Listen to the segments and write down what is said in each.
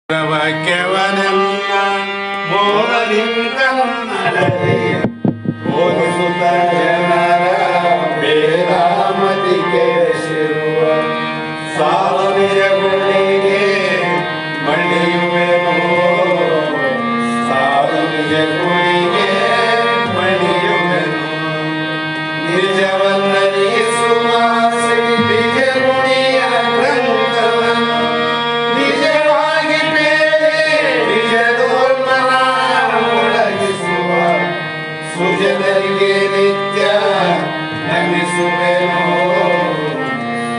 ವಾಕ್ಯವನೆಲ್ಲ ಮೋರಲಿಂಗನಲ್ಲದೆ ಬೋಧಿಸುತ್ತ ಜನರ ಬೇರಾಮತಿ ಕೆಡಿಸಿರುವ ಸಾವರಿಯ ಗುಳಿಗೆ ಮಣಿಯುವೆನು ಸಾವರಿಯ ಗುಳಿಗೆ ಮಣಿಯುವೆನು ನಿಜವನ್ನರಿಸುವ ನಿಜ ಗುಣಿಯ ಗ್ರಂಥವನ್ನು ನಿಜವಾಗಿ ನಿಜದೋರ್ಮನ ಒಳಗಿಸುವ ಸುಜನರಿಗೆ ನಿತ್ಯ ನಮಿಸುವೆನು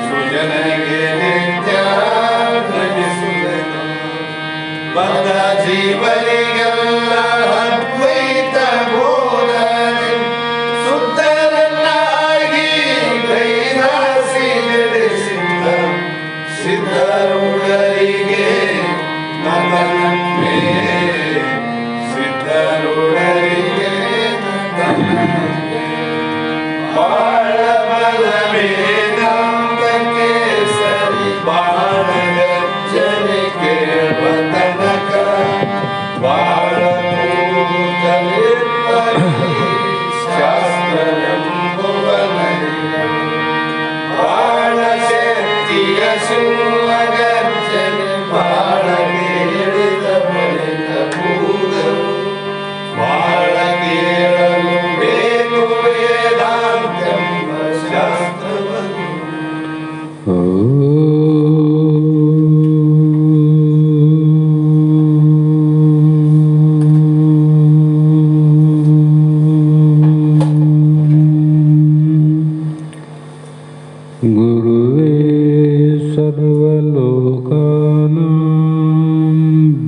ಸುಜನರಿಗೆ ನಿತ್ಯ ನಮಿಸುವೆನು ಬಂದ ಜೀವನಿಗೆಲ್ಲ ಅದ್ವೈತ ಬೋಧನೆ ಸುತ್ತರನ್ನಾಗಿ ಕೈಲಾಸಿ ನಡೆಸಿದ ಸಿದ್ಧರುಡರಿಗೆ ನನ್ನನ್ನೇ ಸಿದ್ಧರುಡರಿಗೆ ನನ್ನನ್ನೇ ಬಾಳ ಬಲವೇದಾಂತಕ್ಕೆ ಸರಿ ಬಾಳ ಗರ್ಜನೆ ಕೇಳುವ ತನಕ ಬಾಳ ಶಾಸ್ತ್ರವೆಂಬುವ ನರಿಯ ಬಾಳ ಶಕ್ತಿಯ ಸಿಂಹಗರ್ಜನೆ ಬಾಳ ಕೇಳಿದ ಬಳಿಕ ಕೂಗಲು ಬಾಳ ಕೇಳಲು ಬೇಕು ವೇದಾಂತೆಂಬ ಶಾಸ್ತ್ರವನ್ನು. ಗುರುವೇ ಸರ್ವಲೋಕಾನಾಂ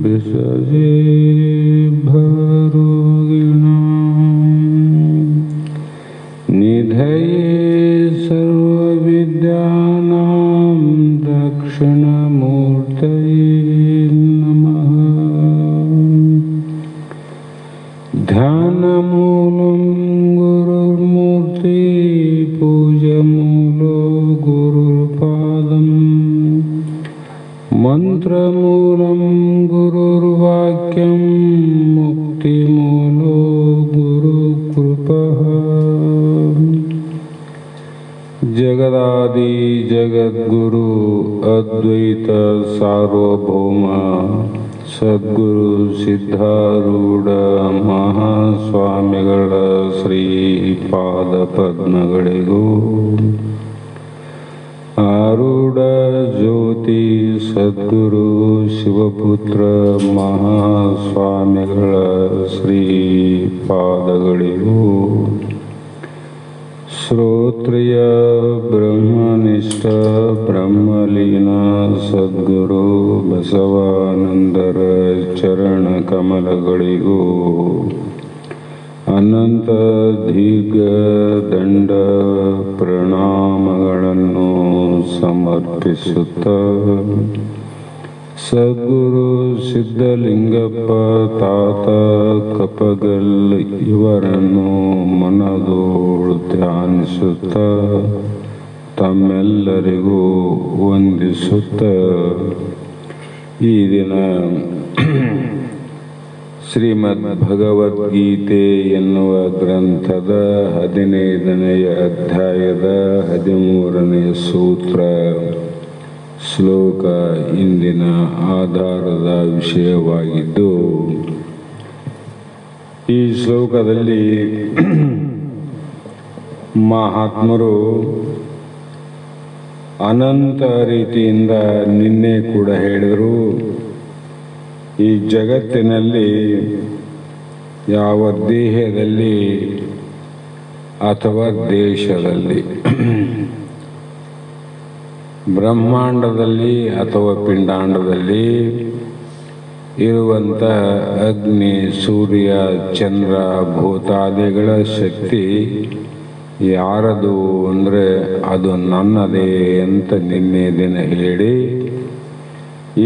ವಿಸಜೇ ಭವರೋಗಿಣಾಂ ನಿಧಯೇ ಸರ್ವವಿದ್ಯಾನಾಂ ದಕ್ಷಿಣಮೂರ್ತಯೇ ನಮಃ. ಧ್ಯಾನಮೂಲಂ ಗುರುರ್ಮೂರ್ತಿ ಪೂಜಮೂಲೋ ಗುರುರ್ಪಾದಂ ಮಂತ್ರಮೂಲಂ ಗುರುರ್ವಾಕ್ಯಂ ಮುಕ್ತಿಮೂಲೋ ಗುರುಕೃಪಃ. ಜಗದಾದಿ ಜಗದ್ಗುರು ಅದ್ವೈತ ಸಾರ್ವಭೌಮ ಸದ್ಗುರು ಸಿದ್ಧಾರೂಢ ಮಹಾಸ್ವಾಮಿಗಳ ಶ್ರೀಪಾದ ಪದ್ಮಗಳಿಗೂ ಆರೂಢ ಜ್ಯೋತಿ ಸದ್ಗುರು ಶಿವಪುತ್ರ ಮಹಾಸ್ವಾಮಿಗಳ ಶ್ರೀಪಾದಗಳಿಗೂ ಶ್ರೋತ್ರಿಯ ಬ್ರಹ್ಮನಿಷ್ಠ ಬ್ರಹ್ಮಲೀನ ಸದ್ಗುರು ಬಸವಾನಂದರ ಚರಣ ಕಮಲಗಳಿಗೂ ಅನಂತ ದೀರ್ಘ ದಂಡ ಪ್ರಣಾಮಗಳನ್ನು ಸಮರ್ಪಿಸುತ್ತ ಸದ್ಗುರು ಸಿದ್ಧಲಿಂಗಪ್ಪ ತಾತ ಕಪಗಲ್ ಇವರನ್ನು ಮನದೋಳು ಧ್ಯಾನಿಸುತ್ತ ತಮ್ಮೆಲ್ಲರಿಗೂ ವಂದಿಸುತ್ತ ಈ ದಿನ ಶ್ರೀಮದ್ ಭಗವದ್ಗೀತೆ ಎನ್ನುವ ಗ್ರಂಥದ 15ನೆಯ ಅಧ್ಯಾಯದ 13ನೆಯ ಸೂತ್ರ ಶ್ಲೋಕ ಇಂದಿನ ಆಧಾರದ ವಿಷಯವಾಗಿದ್ದು, ಈ ಶ್ಲೋಕದಲ್ಲಿ ಮಹಾತ್ಮರು ಅನಂತ ರೀತಿಯಿಂದ ನಿನ್ನೆ ಕೂಡ ಹೇಳಿದರು, ಈ ಜಗತ್ತಿನಲ್ಲಿ ಯಾವ ದೇಹದಲ್ಲಿ ಅಥವಾ ದೇಶದಲ್ಲಿ ಬ್ರಹ್ಮಾಂಡದಲ್ಲಿ ಅಥವಾ ಪಿಂಡಾಂಡದಲ್ಲಿ ಇರುವಂಥ ಅಗ್ನಿ ಸೂರ್ಯ ಚಂದ್ರ ಭೂತಾದಿಗಳ ಶಕ್ತಿ ಯಾರದು ಅಂದರೆ ಅದು ನನ್ನದೇ ಅಂತ ನಿನ್ನೆ ದಿನ ಹೇಳಿ,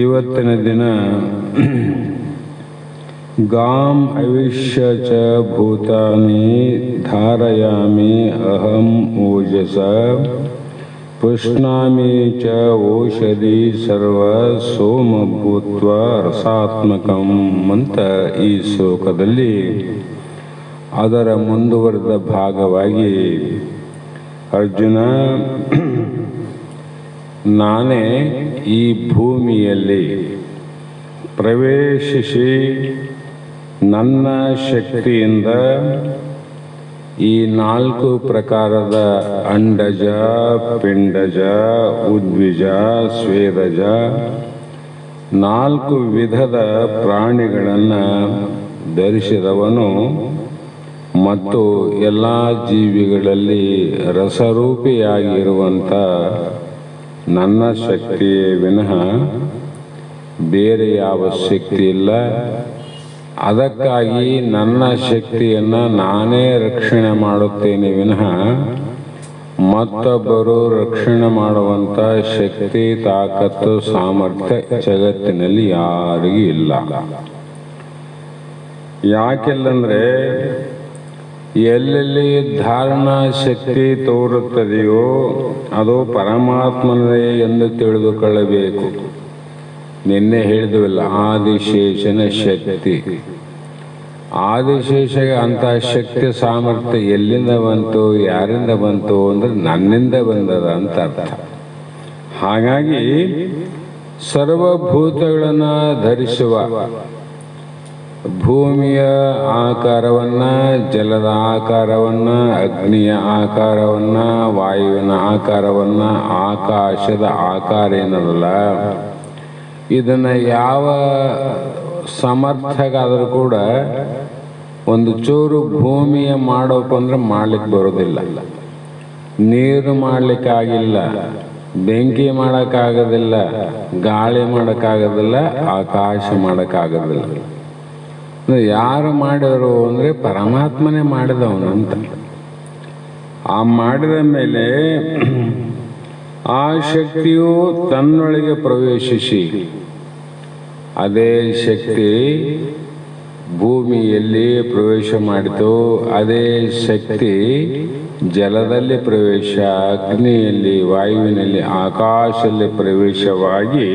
ಇವತ್ತಿನ ದಿನ ಗಾಂ ಅವಿಶ್ಯ ಚ ಭೂತಾನಿ ಧಾರಯಾಮಿ ಅಹಂ ಓಜಸ ಪುಷ್ಣಾಮಿ ಚ ಓಷಧಿ ಸರ್ವ ಸೋಮ ಭೂತ್ವ ರಸಾತ್ಮಕಂ ಅಂತ ಈ ಶ್ಲೋಕದಲ್ಲಿ ಅದರ ಮುಂದುವರೆದ ಭಾಗವಾಗಿ ಅರ್ಜುನ, ನಾನೇ ಈ ಭೂಮಿಯಲ್ಲಿ ಪ್ರವೇಶಿಸಿ ನನ್ನ ಶಕ್ತಿಯಿಂದ ಈ 4 ಪ್ರಕಾರದ ಅಂಡಜ, ಪಿಂಡಜ, ಉದ್ವಿಜ, ಸ್ವೇದಜ 4 ವಿಧದ ಪ್ರಾಣಿಗಳನ್ನು ಧರಿಸಿದವನು ಮತ್ತು ಎಲ್ಲ ಜೀವಿಗಳಲ್ಲಿ ರಸರೂಪಿಯಾಗಿರುವಂಥ ನನ್ನ ಶಕ್ತಿಯೇ ವಿನಃ ಬೇರೆ ಯಾವ ಶಕ್ತಿ ಇಲ್ಲ. ಅದಕ್ಕಾಗಿ ನನ್ನ ಶಕ್ತಿಯನ್ನು ನಾನೇ ರಕ್ಷಣೆ ಮಾಡುತ್ತೇನೆ ವಿನಃ ಮತ್ತೊಬ್ಬರು ರಕ್ಷಣೆ ಮಾಡುವಂಥ ಶಕ್ತಿ, ತಾಕತ್ತು, ಸಾಮರ್ಥ್ಯ ಜಗತ್ತಿನಲ್ಲಿ ಯಾರಿಗೂ ಇಲ್ಲ. ಯಾಕೆಲ್ಲಂದರೆ ಎಲ್ಲೆಲ್ಲಿ ಧಾರಣಾ ಶಕ್ತಿ ತೋರುತ್ತದೆಯೋ ಅದು ಪರಮಾತ್ಮನೇ ಎಂದು ತಿಳಿದುಕೊಳ್ಳಬೇಕು. ನಿನ್ನೆ ಹೇಳಿದ್ವಲ್ಲ, ಆದಿಶೇಷನ ಶಕ್ತಿ. ಆದಿಶೇಷಗೆ ಅಂಥ ಶಕ್ತಿ ಸಾಮರ್ಥ್ಯ ಎಲ್ಲಿಂದ ಬಂತು, ಯಾರಿಂದ ಬಂತು ಅಂದರೆ ನನ್ನಿಂದ ಬಂದದ ಅಂತ ಅರ್ಥ. ಹಾಗಾಗಿ ಸರ್ವಭೂತಗಳನ್ನು ಧರಿಸುವ ಭೂಮಿಯ ಆಕಾರವನ್ನು, ಜಲದ ಆಕಾರವನ್ನು, ಅಗ್ನಿಯ ಆಕಾರವನ್ನು, ವಾಯುವಿನ ಆಕಾರವನ್ನು, ಆಕಾಶದ ಆಕಾರ ಏನದಲ್ಲ, ಇದನ್ನು ಯಾವ ಸಮರ್ಥಗಾದರೂ ಕೂಡ ಒಂದು ಚೂರು ಭೂಮಿಯ ಮಾಡೋಕಂದ್ರೆ ಮಾಡ್ಲಿಕ್ಕೆ ಬರೋದಿಲ್ಲ. ನೀರು ಮಾಡಲಿಕ್ಕಾಗಿಲ್ಲ, ಬೆಂಕಿ ಮಾಡೋಕ್ಕಾಗೋದಿಲ್ಲ, ಗಾಳಿ ಮಾಡೋಕ್ಕಾಗೋದಿಲ್ಲ, ಆಕಾಶ ಮಾಡೋಕ್ಕಾಗೋದಿಲ್ಲ. ಯಾರು ಮಾಡಿದರು ಅಂದರೆ ಪರಮಾತ್ಮನೇ ಮಾಡಿದವನಂತ. ಆ ಮಾಡಿದ ಮೇಲೆ ಆ ಶಕ್ತಿಯು ತನ್ನೊಳಗೆ ಪ್ರವೇಶಿಸಿ, ಅದೇ ಶಕ್ತಿ ಭೂಮಿಯಲ್ಲಿ ಪ್ರವೇಶ ಮಾಡಿತು, ಅದೇ ಶಕ್ತಿ ಜಲದಲ್ಲಿ ಪ್ರವೇಶ, ಅಗ್ನಿಯಲ್ಲಿ, ವಾಯುವಿನಲ್ಲಿ, ಆಕಾಶದಲ್ಲಿ ಪ್ರವೇಶವಾಗಿ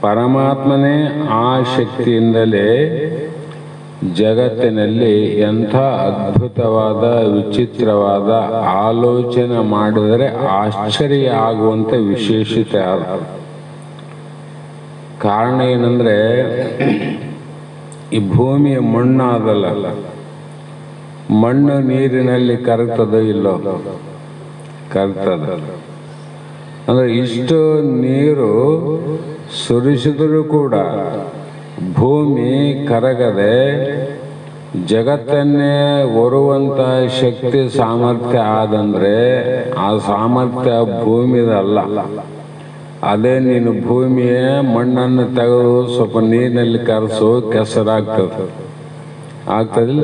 ಪರಮಾತ್ಮನೇ ಆ ಶಕ್ತಿಯಿಂದಲೇ ಜಗತ್ತಿನಲ್ಲಿ ಎಂಥ ಅದ್ಭುತವಾದ ವಿಚಿತ್ರವಾದ ಆಲೋಚನೆ ಮಾಡಿದರೆ ಆಶ್ಚರ್ಯ ಆಗುವಂಥ ವಿಶೇಷತೆ. ಕಾರಣ ಏನಂದರೆ ಈ ಭೂಮಿಯ ಮಣ್ಣಾದಲ್ಲ, ಮಣ್ಣು ನೀರಿನಲ್ಲಿ ಕರಗ್ತದೋ ಇಲ್ಲೋ? ಕರಗ್ತದ. ಅಂದರೆ ಇಷ್ಟು ನೀರು ಸುರಿಸಿದರೂ ಕೂಡ ಭೂಮಿ ಕರಗದೆ ಜಗತ್ತನ್ನೇ ಹೊರುವಂಥ ಶಕ್ತಿ ಸಾಮರ್ಥ್ಯ ಆದಂದರೆ ಆ ಸಾಮರ್ಥ್ಯ ಭೂಮಿದಲ್ಲ. ಅದೇ ನೀನು ಭೂಮಿಯ ಮಣ್ಣನ್ನು ತೆಗೆದು ಸ್ವಲ್ಪ ನೀರಿನಲ್ಲಿ ಕರೆಸು, ಕೆಸರಾಗ್ತದೆ. ಆಗ್ತದಿಲ್ಲ?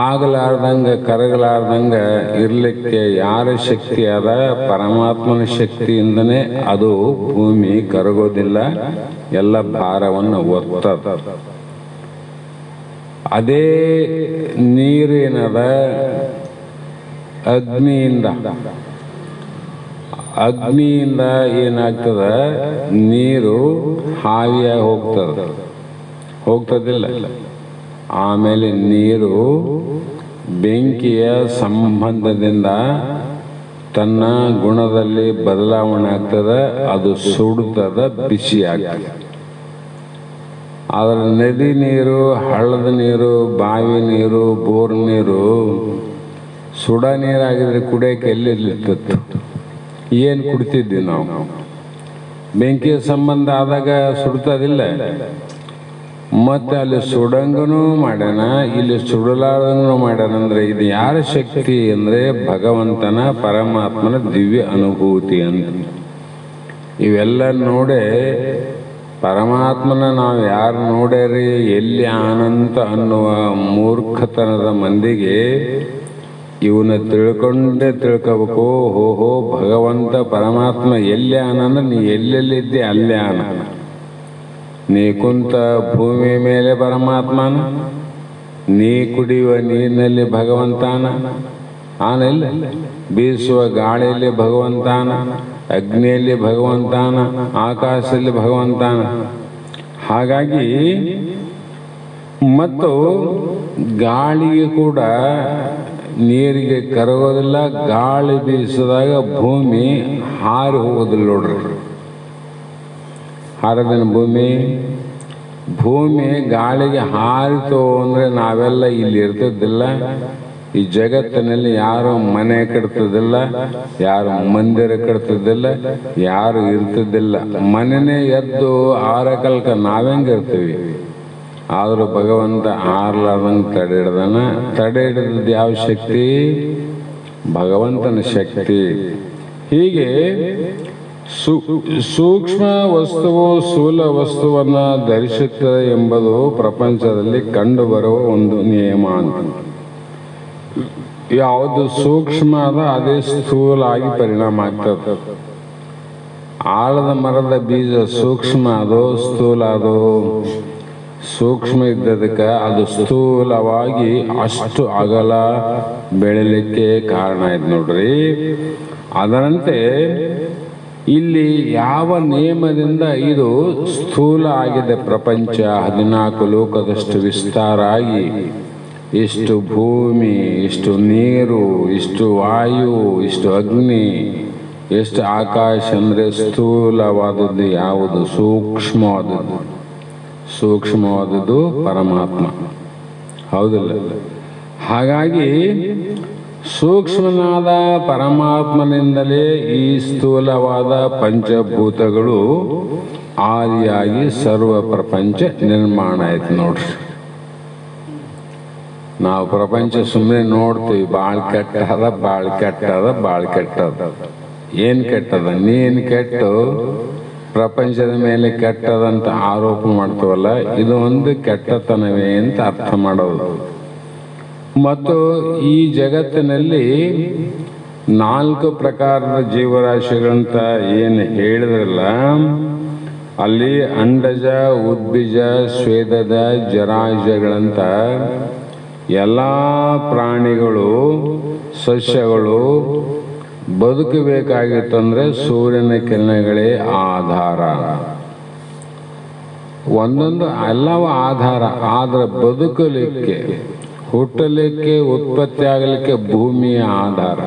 ಆಗಲಾರ್ದಂಗೆ, ಕರಗಲಾರ್ದಂಗೆ ಇರಲಿಕ್ಕೆ ಯಾರ ಶಕ್ತಿ ಅದ? ಪರಮಾತ್ಮನ ಶಕ್ತಿಯಿಂದನೇ ಅದು ಭೂಮಿ ಕರಗೋದಿಲ್ಲ, ಎಲ್ಲ ಭಾರವನ್ನು ಒತ್ತದ. ಅದೇ ನೀರೇನದ ಅಗ್ನಿಯಿಂದ ಏನಾಗ್ತದ? ನೀರು ಹಾವಿಯಾಗಿ ಹೋಗ್ತದಿಲ್ಲ. ಆಮೇಲೆ ನೀರು ಬೆಂಕಿಯ ಸಂಬಂಧದಿಂದ ತನ್ನ ಗುಣದಲ್ಲಿ ಬದಲಾವಣೆ ಆಗ್ತದೆ, ಅದು ಸುಡುತ್ತದ, ಬಿಸಿ ಆಗ್ತದೆ. ಆದರೆ ನದಿ ನೀರು, ಹಳ್ಳದ ನೀರು, ಬಾವಿ ನೀರು, ಬೋರ್ ನೀರು ಸುಡ ನೀರಾಗಿದ್ರೆ ಕುಡಿಯೋಕೆ ಎಲ್ಲಿರ್ಲಿತ್ತು? ಏನು ಕುಡಿತಿದ್ವಿ ನಾವು? ಬೆಂಕಿಯ ಸಂಬಂಧ ಆದಾಗ ಸುಡ್ತದಿಲ್ಲ. ಮತ್ತು ಅಲ್ಲಿ ಸುಡಂಗನೂ ಮಾಡ್ಯಾನ, ಇಲ್ಲಿ ಸುಡಲಾರ್ದಂಗೂ ಮಾಡ್ಯಾನ. ಅಂದರೆ ಇದು ಯಾರ ಶಕ್ತಿ ಅಂದರೆ ಭಗವಂತನ, ಪರಮಾತ್ಮನ ದಿವ್ಯ ಅನುಭೂತಿ ಅಂತ. ಇವೆಲ್ಲ ನೋಡೇ ಪರಮಾತ್ಮನ ನಾವು ಯಾರು ನೋಡ್ಯಾರಿ ಎಲ್ಲಿ ಅನಂತ ಅನ್ನುವ ಮೂರ್ಖತನದ ಮಂದಿಗೆ ಇವನ್ನ ತಿಳ್ಕೊಂಡೇ ತಿಳ್ಕೋಬೇಕು. ಹೋ ಭಗವಂತ ಪರಮಾತ್ಮ ಎಲ್ಲಿ ಆನಂದ್ರೆ ನೀ ಎಲ್ಲೆಲ್ಲಿದ್ದೆ ಅಲ್ಲೇ ಆನ. ನೀ ಕುಂತ ಭೂಮಿ ಮೇಲೆ ಪರಮಾತ್ಮನ, ನೀ ಕುಡಿಯುವ ನೀರಿನಲ್ಲಿ ಭಗವಂತನ, ಆನಿಲ್ಲ. ಬೀಸುವ ಗಾಳಿಯಲ್ಲಿ ಭಗವಂತಾನ, ಅಗ್ನಿಯಲ್ಲಿ ಭಗವಂತಾನ, ಆಕಾಶದಲ್ಲಿ ಭಗವಂತಾನ. ಹಾಗಾಗಿ ಮತ್ತು ಗಾಳಿಗೆ ಕೂಡ ನೀರಿಗೆ ಕರಗೋದಿಲ್ಲ. ಗಾಳಿ ಬೀಸಿದಾಗ ಭೂಮಿ ಹಾರಿ ಹೋಗೋದಿಲ್ಲ ನೋಡ್ರಿ. ಹಾರದೇನು ಭೂಮಿ ಗಾಳಿಗೆ ಹಾರಿತು ಅಂದರೆ ನಾವೆಲ್ಲ ಇಲ್ಲಿ ಇರ್ತಿದ್ದಿಲ್ಲ. ಈ ಜಗತ್ತಿನಲ್ಲಿ ಯಾರು ಮನೆ ಕಟ್ತಿದ್ದಿಲ್ಲ, ಯಾರು ಮಂದಿರ ಕಟ್ತಿದ್ದಿಲ್ಲ, ಯಾರು ಇರ್ತಿದ್ದಿಲ್ಲ. ಮನೆನೇ ಎದ್ದು ಆರಕಲ್ಕ ನಾವೆಂಗಿರ್ತೀವಿ. ಆದರೂ ಭಗವಂತ ಆರ್ಲಾರ್ದಂಗೆ ತಡೆ ಹಿಡ್ದಾನ. ತಡೆ ಹಿಡಿದದ್ದು ಯಾವ ಶಕ್ತಿ? ಭಗವಂತನ ಶಕ್ತಿ. ಹೀಗೆ ಸೂಕ್ಷ್ಮ ವಸ್ತುವು ಸ್ಥೂಲ ವಸ್ತುವನ್ನು ಧರಿಸುತ್ತದೆ ಎಂಬುದು ಪ್ರಪಂಚದಲ್ಲಿ ಕಂಡುಬರುವ ಒಂದು ನಿಯಮ ಅಂತ. ಯಾವುದು ಸೂಕ್ಷ್ಮ ಅದ ಅದೇ ಸ್ಥೂಲ ಆಗಿ ಪರಿಣಾಮ ಆಗ್ತದೆ. ಆಲದ ಮರದ ಬೀಜ ಸೂಕ್ಷ್ಮ ಅದು, ಸ್ಥೂಲ ಅದು. ಸೂಕ್ಷ್ಮ ಇದ್ದದಕ್ಕೆ ಅದು ಸ್ಥೂಲವಾಗಿ ಅಷ್ಟು ಅಗಲ ಬೆಳಿಲಿಕ್ಕೆ ಕಾರಣ ಆಯ್ತು ನೋಡ್ರಿ. ಅದರಂತೆ ಇಲ್ಲಿ ಯಾವ ನಿಯಮದಿಂದ ಇದು ಸ್ಥೂಲ ಆಗಿದೆ ಪ್ರಪಂಚ, 14 ಲೋಕದಷ್ಟು ವಿಸ್ತಾರ ಆಗಿ ಇಷ್ಟು ಭೂಮಿ, ಇಷ್ಟು ನೀರು, ಇಷ್ಟು ವಾಯು, ಇಷ್ಟು ಅಗ್ನಿ, ಎಷ್ಟು ಆಕಾಶ ಅಂದರೆ ಸ್ಥೂಲವಾದದ್ದು ಯಾವುದು? ಸೂಕ್ಷ್ಮವಾದದ್ದು. ಸೂಕ್ಷ್ಮವಾದದ್ದು ಪರಮಾತ್ಮ, ಹೌದಿಲ್ಲ? ಹಾಗಾಗಿ ಸೂಕ್ಷ್ಮನಾದ ಪರಮಾತ್ಮನಿಂದಲೇ ಈ ಸ್ಥೂಲವಾದ ಪಂಚಭೂತಗಳು ಆದಿಯಾಗಿ ಸರ್ವ ಪ್ರಪಂಚ ನಿರ್ಮಾಣ ಆಯ್ತು ನೋಡ್ರಿ. ನಾವು ಪ್ರಪಂಚ ಸುಮ್ಮನೆ ನೋಡ್ತೀವಿ, ಭಾಳ ಕೆಟ್ಟದ, ಭಾಳ ಕೆಟ್ಟದ, ಭಾಳ ಕೆಟ್ಟದ. ಏನು ಕೆಟ್ಟದ? ನೀನು ಕೆಟ್ಟು ಪ್ರಪಂಚದ ಮೇಲೆ ಕೆಟ್ಟದಂತ ಆರೋಪ ಮಾಡ್ತೀವಲ್ಲ, ಇದು ಒಂದು ಕೆಟ್ಟತನವೇ ಅಂತ ಅರ್ಥ ಮಾಡೋದು. ಮತ್ತು ಈ ಜಗತ್ತಿನಲ್ಲಿ 4 ಪ್ರಕಾರದ ಜೀವರಾಶಿಗಳಂತ ಏನು ಹೇಳಿದ್ರಲ್ಲ, ಅಲ್ಲಿ ಅಂಡಜ, ಉದ್ಬೀಜ, ಸ್ವೇದದ, ಜರಾಜಗಳಂತ ಎಲ್ಲ ಪ್ರಾಣಿಗಳು, ಸಸ್ಯಗಳು ಬದುಕಬೇಕಾಗಿತ್ತಂದ್ರೆ ಸೂರ್ಯನ ಕಿರಣಗಳೇ ಆಧಾರ. ಒಂದೊಂದು ಎಲ್ಲವೂ ಆಧಾರ. ಆದ್ರೆ ಬದುಕಲಿಕ್ಕೆ, ಹುಟ್ಟಲಿಕ್ಕೆ, ಉತ್ಪತ್ತಿ ಆಗಲಿಕ್ಕೆ ಭೂಮಿಯ ಆಧಾರ.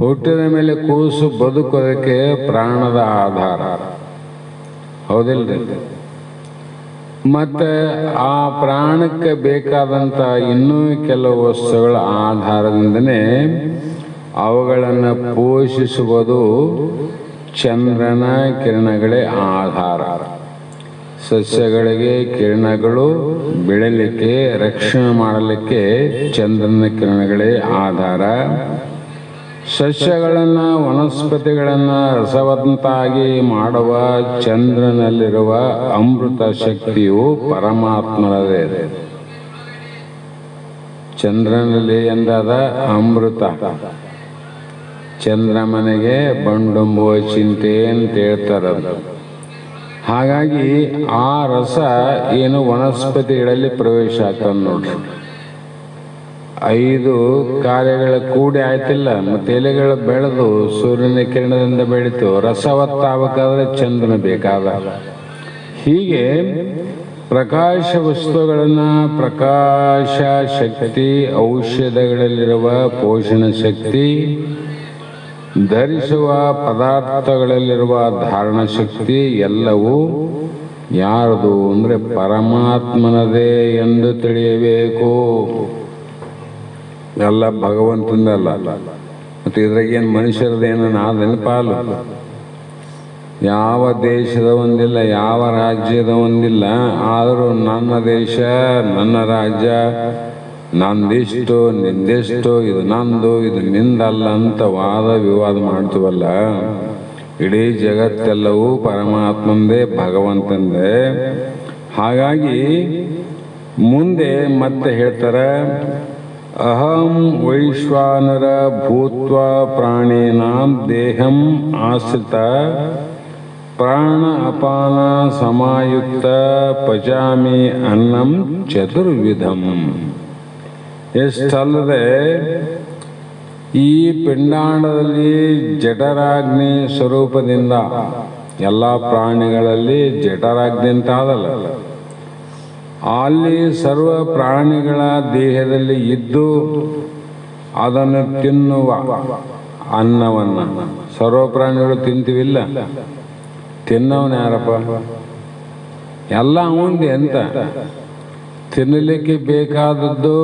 ಹುಟ್ಟಿದ ಮೇಲೆ ಕೂಸು ಬದುಕೋದಕ್ಕೆ ಪ್ರಾಣದ ಆಧಾರ, ಹೌದಿಲ್ರಿ? ಮತ್ತೆ ಆ ಪ್ರಾಣಕ್ಕೆ ಬೇಕಾದಂಥ ಇನ್ನೂ ಕೆಲವು ವಸ್ತುಗಳ ಆಧಾರದಿಂದನೇ ಅವುಗಳನ್ನು ಪೋಷಿಸುವುದು ಚಂದ್ರನ ಕಿರಣಗಳೇ ಆಧಾರ. ಸಸ್ಯಗಳಿಗೆ ಕಿರಣಗಳು ಬೆಳೆಯಲಿಕ್ಕೆ, ರಕ್ಷಣೆ ಮಾಡಲಿಕ್ಕೆ ಚಂದ್ರನ ಕಿರಣಗಳೇ ಆಧಾರ. ಸಸ್ಯಗಳನ್ನು, ವನಸ್ಪತಿಗಳನ್ನು ರಸವಂತಾಗಿ ಮಾಡುವ ಚಂದ್ರನಲ್ಲಿರುವ ಅಮೃತ ಶಕ್ತಿಯು ಪರಮಾತ್ಮನದೇ. ಚಂದ್ರನಲ್ಲಿ ಎಂದಾದ ಅಮೃತ. ಚಂದ್ರಮನೆಗೆ ಬಂಡುಂಬುವ ಚಿಂತೆ ಅಂತ ಹೇಳ್ತಾರೆ. ಹಾಗಾಗಿ ಆ ರಸ ಏನು ವನಸ್ಪತಿಗಳಲ್ಲಿ ಪ್ರವೇಶ ಆಗ್ತದೆ ನೋಡ್ರಿ. 5 ಕಾರ್ಯಗಳ ಕೂಡಿ ಆಯ್ತಿಲ್ಲ, ಮತ್ತೆ ಎಲೆಗಳು ಬೆಳೆದು ಸೂರ್ಯನ ಕಿರಣದಿಂದ ಬೆಳೀತು. ರಸವತ್ತಾಗಬೇಕಾದ್ರೆ ಚಂದ್ರನ ಬೇಕಾದ. ಹೀಗೆ ಪ್ರಕಾಶ ವಸ್ತುಗಳನ್ನು, ಪ್ರಕಾಶ ಶಕ್ತಿ, ಔಷಧಗಳಲ್ಲಿರುವ ಪೋಷಣ ಶಕ್ತಿ, ಧರಿಸುವ ಪದಾರ್ಥಗಳಲ್ಲಿರುವ ಧಾರಣ ಶಕ್ತಿ ಎಲ್ಲವೂ ಯಾರದು ಅಂದರೆ ಪರಮಾತ್ಮನದೇ ಎಂದು ತಿಳಿಯಬೇಕು. ಎಲ್ಲ ಭಗವಂತನದಲ್ಲ. ಮತ್ತು ಇದ್ರಾಗೇನು ಮನುಷ್ಯರದೇನು ನಾದೇನು ಪಾಲು? ಯಾವ ದೇಶದ ಒಂದಿಲ್ಲ, ಯಾವ ರಾಜ್ಯದ ಒಂದಿಲ್ಲ. ಆದರೂ ನನ್ನ ದೇಶ, ನನ್ನ ರಾಜ್ಯ, ನಂದಿಷ್ಟು, ನಿಂದೆಷ್ಟು, ಇದು ನಂದು, ಇದು ನಿಂದಲ್ಲ ಅಂತ ವಾದ ವಿವಾದ ಮಾಡ್ತೀವಲ್ಲ. ಇಡೀ ಜಗತ್ತೆಲ್ಲವೂ ಪರಮಾತ್ಮಂದೇ, ಭಗವಂತಂದೇ. ಹಾಗಾಗಿ ಮುಂದೆ ಮತ್ತೆ ಹೇಳ್ತಾರೆ, ಅಹಂ ವೈಶ್ವಾನರ ಭೂತ್ವ ಪ್ರಾಣೀನಾಂ ದೇಹಂ ಆಶ್ರಿತ ಪ್ರಾಣ ಅಪಾನ ಸಮಾಯುಕ್ತ ಪಚಾಮಿ ಅನ್ನಂ ಚತುರ್ವಿಧಂ. ಎಷ್ಟಲ್ಲದೆ ಈ ಪಿಂಡಾಂಡದಲ್ಲಿ ಜಠರಾಗ್ನಿ ಸ್ವರೂಪದಿಂದ ಎಲ್ಲ ಪ್ರಾಣಿಗಳಲ್ಲಿ ಜಠರಾಗ್ನಿ ಅಂತ ಆದಲ್ಲ, ಅಲ್ಲಿ ಸರ್ವ ಪ್ರಾಣಿಗಳ ದೇಹದಲ್ಲಿ ಇದ್ದು ಅದನ್ನು ತಿನ್ನುವ ಅನ್ನವನ್ನು ಸರ್ವ ಪ್ರಾಣಿಗಳು ತಿಂತೀವಿಲ್ಲ, ತಿನ್ನವನು ಯಾರಪ್ಪ? ಎಲ್ಲ ಅವಂದೇ ಅಂತ. ತಿನ್ನಲಿಕ್ಕೆ ಬೇಕಾದದ್ದು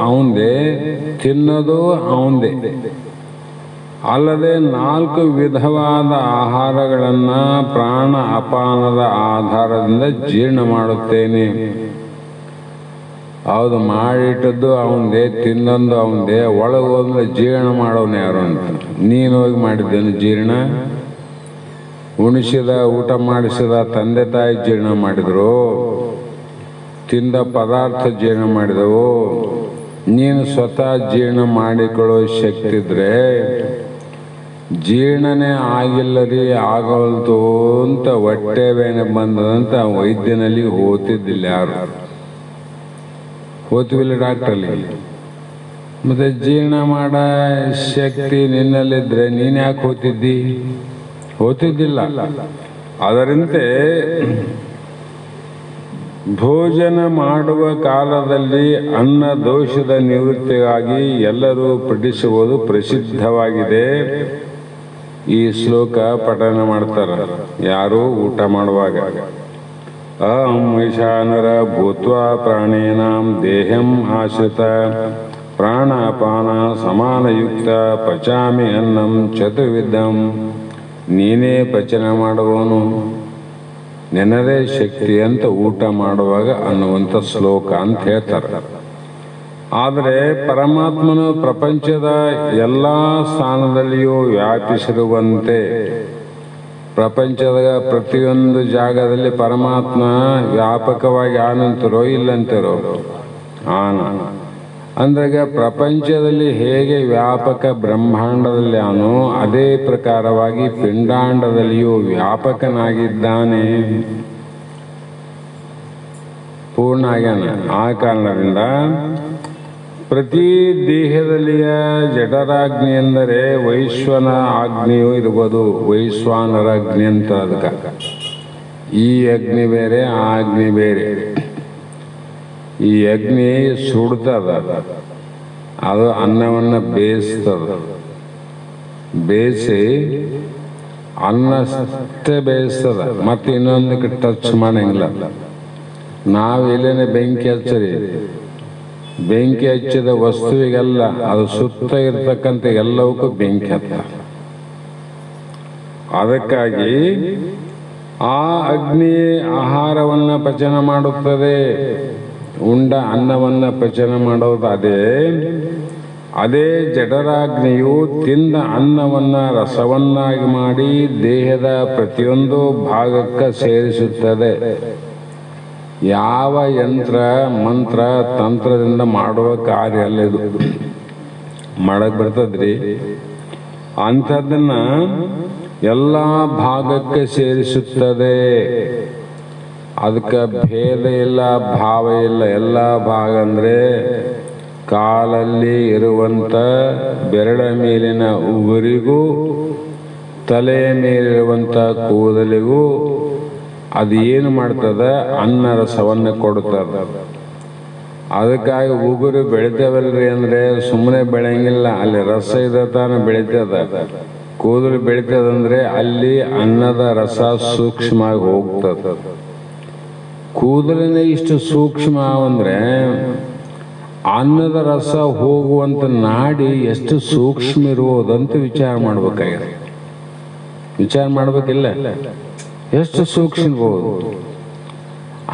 ಅವಂದೇ, ತಿನ್ನೋದು ಅವಂದೇ. ಅಲ್ಲದೆ 4 ವಿಧವಾದ ಆಹಾರಗಳನ್ನು ಪ್ರಾಣ ಅಪಾನದ ಆಧಾರದಿಂದ ಜೀರ್ಣ ಮಾಡುತ್ತೇನೆ. ಹೌದು, ಮಾಡಿಟ್ಟದ್ದು ಅವಂದೇ, ತಿನ್ನೊಂದು ಅವಂದೇ, ಒಳಗೆ ಹೋದ್ರೆ ಜೀರ್ಣ ಮಾಡೋನು ಯಾರು ಅಂತ. ನೀನು ಹೋಗಿ ಮಾಡಿದ್ದೇನು ಜೀರ್ಣ? ಉಣಿಸಿದ ಊಟ ಮಾಡಿಸಿದ ತಂದೆ ತಾಯಿ ಜೀರ್ಣ ಮಾಡಿದ್ರು, ತಿಂದ ಪದಾರ್ಥ ಜೀರ್ಣ ಮಾಡಿದವು. ನೀನು ಸ್ವತಃ ಜೀರ್ಣ ಮಾಡಿಕೊಳ್ಳೋ ಶಕ್ತಿ ಇದ್ರೆ ಜೀರ್ಣನೇ ಆಗಿಲ್ಲರಿ ಆಗವಲ್ತು ಅಂತ ಹೊಟ್ಟೆ ಬೇನೆ ಬಂದದಂತ ವೈದ್ಯನಲ್ಲಿ ಹೋಗ್ತಿದ್ದಿಲ್ಲ ಯಾರು. ಹೋಗ್ತೀವಿಲ್ಲ ಡಾಕ್ಟ್ರಲ್ಲಿ. ಮತ್ತೆ ಜೀರ್ಣ ಮಾಡ ಶಕ್ತಿ ನಿನ್ನಲ್ಲಿದ್ರೆ ನೀನು ಯಾಕೆ ಹೋಗ್ತಿದ್ದಿಲ್ಲ. ಅದರಂತೆ ಭೋಜನ ಮಾಡುವ ಕಾಲದಲ್ಲಿ ಅನ್ನ ದೋಷದ ನಿವೃತ್ತಿಗಾಗಿ ಎಲ್ಲರೂ ಪಠಿಸುವುದು ಪ್ರಸಿದ್ಧವಾಗಿದೆ. ಈ ಶ್ಲೋಕ ಪಠನ ಮಾಡ್ತಾರೆ ಯಾರು ಊಟ ಮಾಡುವಾಗ. ಅಹಂಶಾನರ ಭೂತ್ವಾ ಪ್ರಾಣೇನಾಂ ದೇಹಂ ಆಶ್ರಿತ ಪ್ರಾಣಾಪಾನ ಸಮಾನಯುಕ್ತ ಪಚಾಮಿ ಅನ್ನಂ ಚತುರ್ವಿಧಂ. ನೀನೇ ಪಚನ ಮಾಡುವವನು, ನಿನ್ನದೇ ಶಕ್ತಿ ಅಂತ ಊಟ ಮಾಡುವಾಗ ಅನ್ನುವಂಥ ಶ್ಲೋಕ ಅಂತ ಹೇಳ್ತಾರೆ. ಆದರೆ ಪರಮಾತ್ಮನು ಪ್ರಪಂಚದ ಎಲ್ಲ ಸ್ಥಾನದಲ್ಲಿಯೂ ವ್ಯಾಪಿಸಿರುವಂತೆ ಪ್ರಪಂಚದ ಪ್ರತಿಯೊಂದು ಜಾಗದಲ್ಲಿ ಪರಮಾತ್ಮ ವ್ಯಾಪಕವಾಗಿ ಆನಂತರೋ ಇಲ್ಲಂತಿರೋ ಆನ. ಅಂದಾಗ ಪ್ರಪಂಚದಲ್ಲಿ ಹೇಗೆ ವ್ಯಾಪಕ ಬ್ರಹ್ಮಾಂಡದಲ್ಲಿ ಅವನು ಅದೇ ಪ್ರಕಾರವಾಗಿ ಪಿಂಡಾಂಡದಲ್ಲಿಯೂ ವ್ಯಾಪಕನಾಗಿದ್ದಾನೆ, ಪೂರ್ಣ ಆಗ್ಯಾನ. ಆ ಕಾರಣದಿಂದ ಪ್ರತಿ ದೇಹದಲ್ಲಿಯ ಜಠರಾಗ್ನಿ ಎಂದರೆ ವೈಶ್ವನ ಆಗ್ನಿಯೂ ಇರ್ಬೋದು, ವೈಶ್ವಾನರ ಅಗ್ನಿ ಅಂತ. ಅದಕ್ಕೆ ಈ ಅಗ್ನಿ ಬೇರೆ ಆ ಅಗ್ನಿ ಬೇರೆ. ಈ ಅಗ್ನಿ ಸುಡ್ತದ, ಅದು ಅನ್ನವನ್ನು ಬೇಯಿಸ್ತದ, ಬೇಯಿಸಿ ಅನ್ನಷ್ಟೇ ಬೇಯಿಸ್ತದ, ಮತ್ತೆ ಇನ್ನೊಂದಕ್ಕೆ ಟಚ್ ಮಾಡಂಗಿಲ್ಲ. ನಾವು ಎಲ್ಲೇನೆ ಬೆಂಕಿ ಹಚ್ಚರಿ, ಬೆಂಕಿ ಹಚ್ಚಿದ ವಸ್ತುವಿಗೆಲ್ಲ ಅದು ಸುತ್ತ ಇರ್ತಕ್ಕಂಥ ಎಲ್ಲವಕ್ಕೂ ಬೆಂಕಿ ಹತ್ತ. ಅದಕ್ಕಾಗಿ ಆ ಅಗ್ನಿ ಆಹಾರವನ್ನು ಪಚನ ಮಾಡುತ್ತದೆ, ಉಂಡ ಅನ್ನವನ್ನು ಪಚನ ಮಾಡೋದು ಅದೇ ಜಠರಾಗ್ನಿಯು ತಿಂದ ಅನ್ನವನ್ನು ರಸವನ್ನಾಗಿ ಮಾಡಿ ದೇಹದ ಪ್ರತಿಯೊಂದು ಭಾಗಕ್ಕೆ ಸೇರಿಸುತ್ತದೆ. ಯಾವ ಯಂತ್ರ ಮಂತ್ರ ತಂತ್ರದಿಂದ ಮಾಡುವ ಕಾರ್ಯ ಅಲ್ಲ ಇದು, ಮಾಡಕ್ ಬರ್ತದ್ರಿ. ಅಂಥದ್ದನ್ನ ಎಲ್ಲ ಭಾಗಕ್ಕೆ ಸೇರಿಸುತ್ತದೆ. ಅದಕ್ಕೆ ಭೇದ ಇಲ್ಲ, ಭಾವ ಇಲ್ಲ. ಎಲ್ಲ ಭಾಗ ಅಂದರೆ ಕಾಲಲ್ಲಿ ಇರುವಂಥ ಬೆರಳ ಮೇಲಿನ ಉಗುರಿಗೂ ತಲೆಯ ಮೇಲಿರುವಂಥ ಕೂದಲಿಗೂ ಅದು ಏನು ಮಾಡ್ತದೆ? ಅನ್ನ ರಸವನ್ನು ಕೊಡ್ತದೆ. ಅದಕ್ಕಾಗಿ ಉಗುರು ಬೆಳಿತೇವಲ್ರಿ ಅಂದರೆ ಸುಮ್ಮನೆ ಬೆಳೆಯಂಗಿಲ್ಲ, ಅಲ್ಲಿ ರಸ ಇದೆ ತಾನೇ ಬೆಳಿತದ. ಕೂದಲು ಬೆಳಿತದಂದ್ರೆ ಅಲ್ಲಿ ಅನ್ನದ ರಸ ಸೂಕ್ಷ್ಮವಾಗಿ ಹೋಗ್ತದೆ. ಕೂದಲಿನ ಇಷ್ಟು ಸೂಕ್ಷ್ಮ ಅಂದರೆ ಅನ್ನದ ರಸ ಹೋಗುವಂಥ ನಾಡಿ ಎಷ್ಟು ಸೂಕ್ಷ್ಮ ಇರುವುದಂತ ವಿಚಾರ ಮಾಡ್ಬೇಕಾಗಿದೆ. ವಿಚಾರ ಮಾಡ್ಬೇಕಿಲ್ಲ, ಎಷ್ಟು ಸೂಕ್ಷ್ಮ ಇರ್ಬೋದು.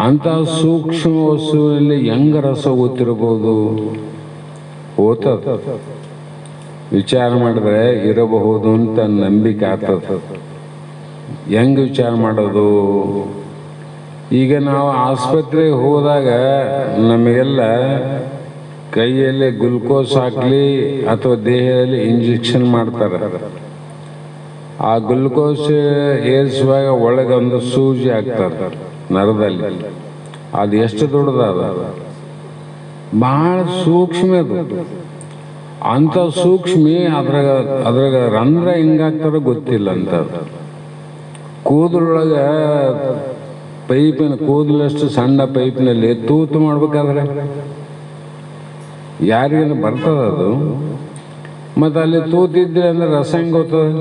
ಅಂತ ಸೂಕ್ಷ್ಮ ವಸ್ತುವಿನಲ್ಲಿ ಹೆಂಗ ರಸ ಓದ್ತಿರ್ಬೋದು? ಓದ್ತದ. ವಿಚಾರ ಮಾಡಿದ್ರೆ ಇರಬಹುದು ಅಂತ ನಂಬಿಕೆ ಆಗ್ತದೆ. ಹೆಂಗೆ ವಿಚಾರ ಮಾಡೋದು? ಈಗ ನಾವು ಆಸ್ಪತ್ರೆಗೆ ಹೋದಾಗ ನಮಗೆಲ್ಲ ಕೈಯಲ್ಲಿ ಗ್ಲುಕೋಸ್ ಹಾಕಲಿ ಅಥವಾ ದೇಹದಲ್ಲಿ ಇಂಜೆಕ್ಷನ್ ಮಾಡ್ತಾರೆ. ಆ ಗ್ಲುಕೋಸ್ ಏರಿಸುವಾಗ ಒಳಗೆ ಒಂದು ಸೂಜಿ ಹಾಕ್ತಾರೆ ನರದಲ್ಲಿ. ಅದು ಎಷ್ಟು ದೊಡ್ಡದಾದ, ಬಹಳ ಸೂಕ್ಷ್ಮ ಅದು. ಅಂಥ ಸೂಕ್ಷ್ಮಿ ಅದ್ರಾಗ ರಂಧ್ರ ಹೆಂಗಾಗ್ತಾರೋ ಗೊತ್ತಿಲ್ಲ ಅಂತ. ಕೂದಲೊಳಗೆ ಕೂದಲಷ್ಟು ಸಣ್ಣ ಪೈಪಿನಲ್ಲಿ ತೂತು ಮಾಡ್ಬೇಕಾದ್ರೆ ಯಾರಿಗೇನು ಬರ್ತದ ಅದು? ಮತ್ತು ಅಲ್ಲಿ ತೂತಿದ್ರೆ ಅಂದ್ರೆ ರಸ ಹೆಂಗೆ ಹೋಗ್ತದೆ?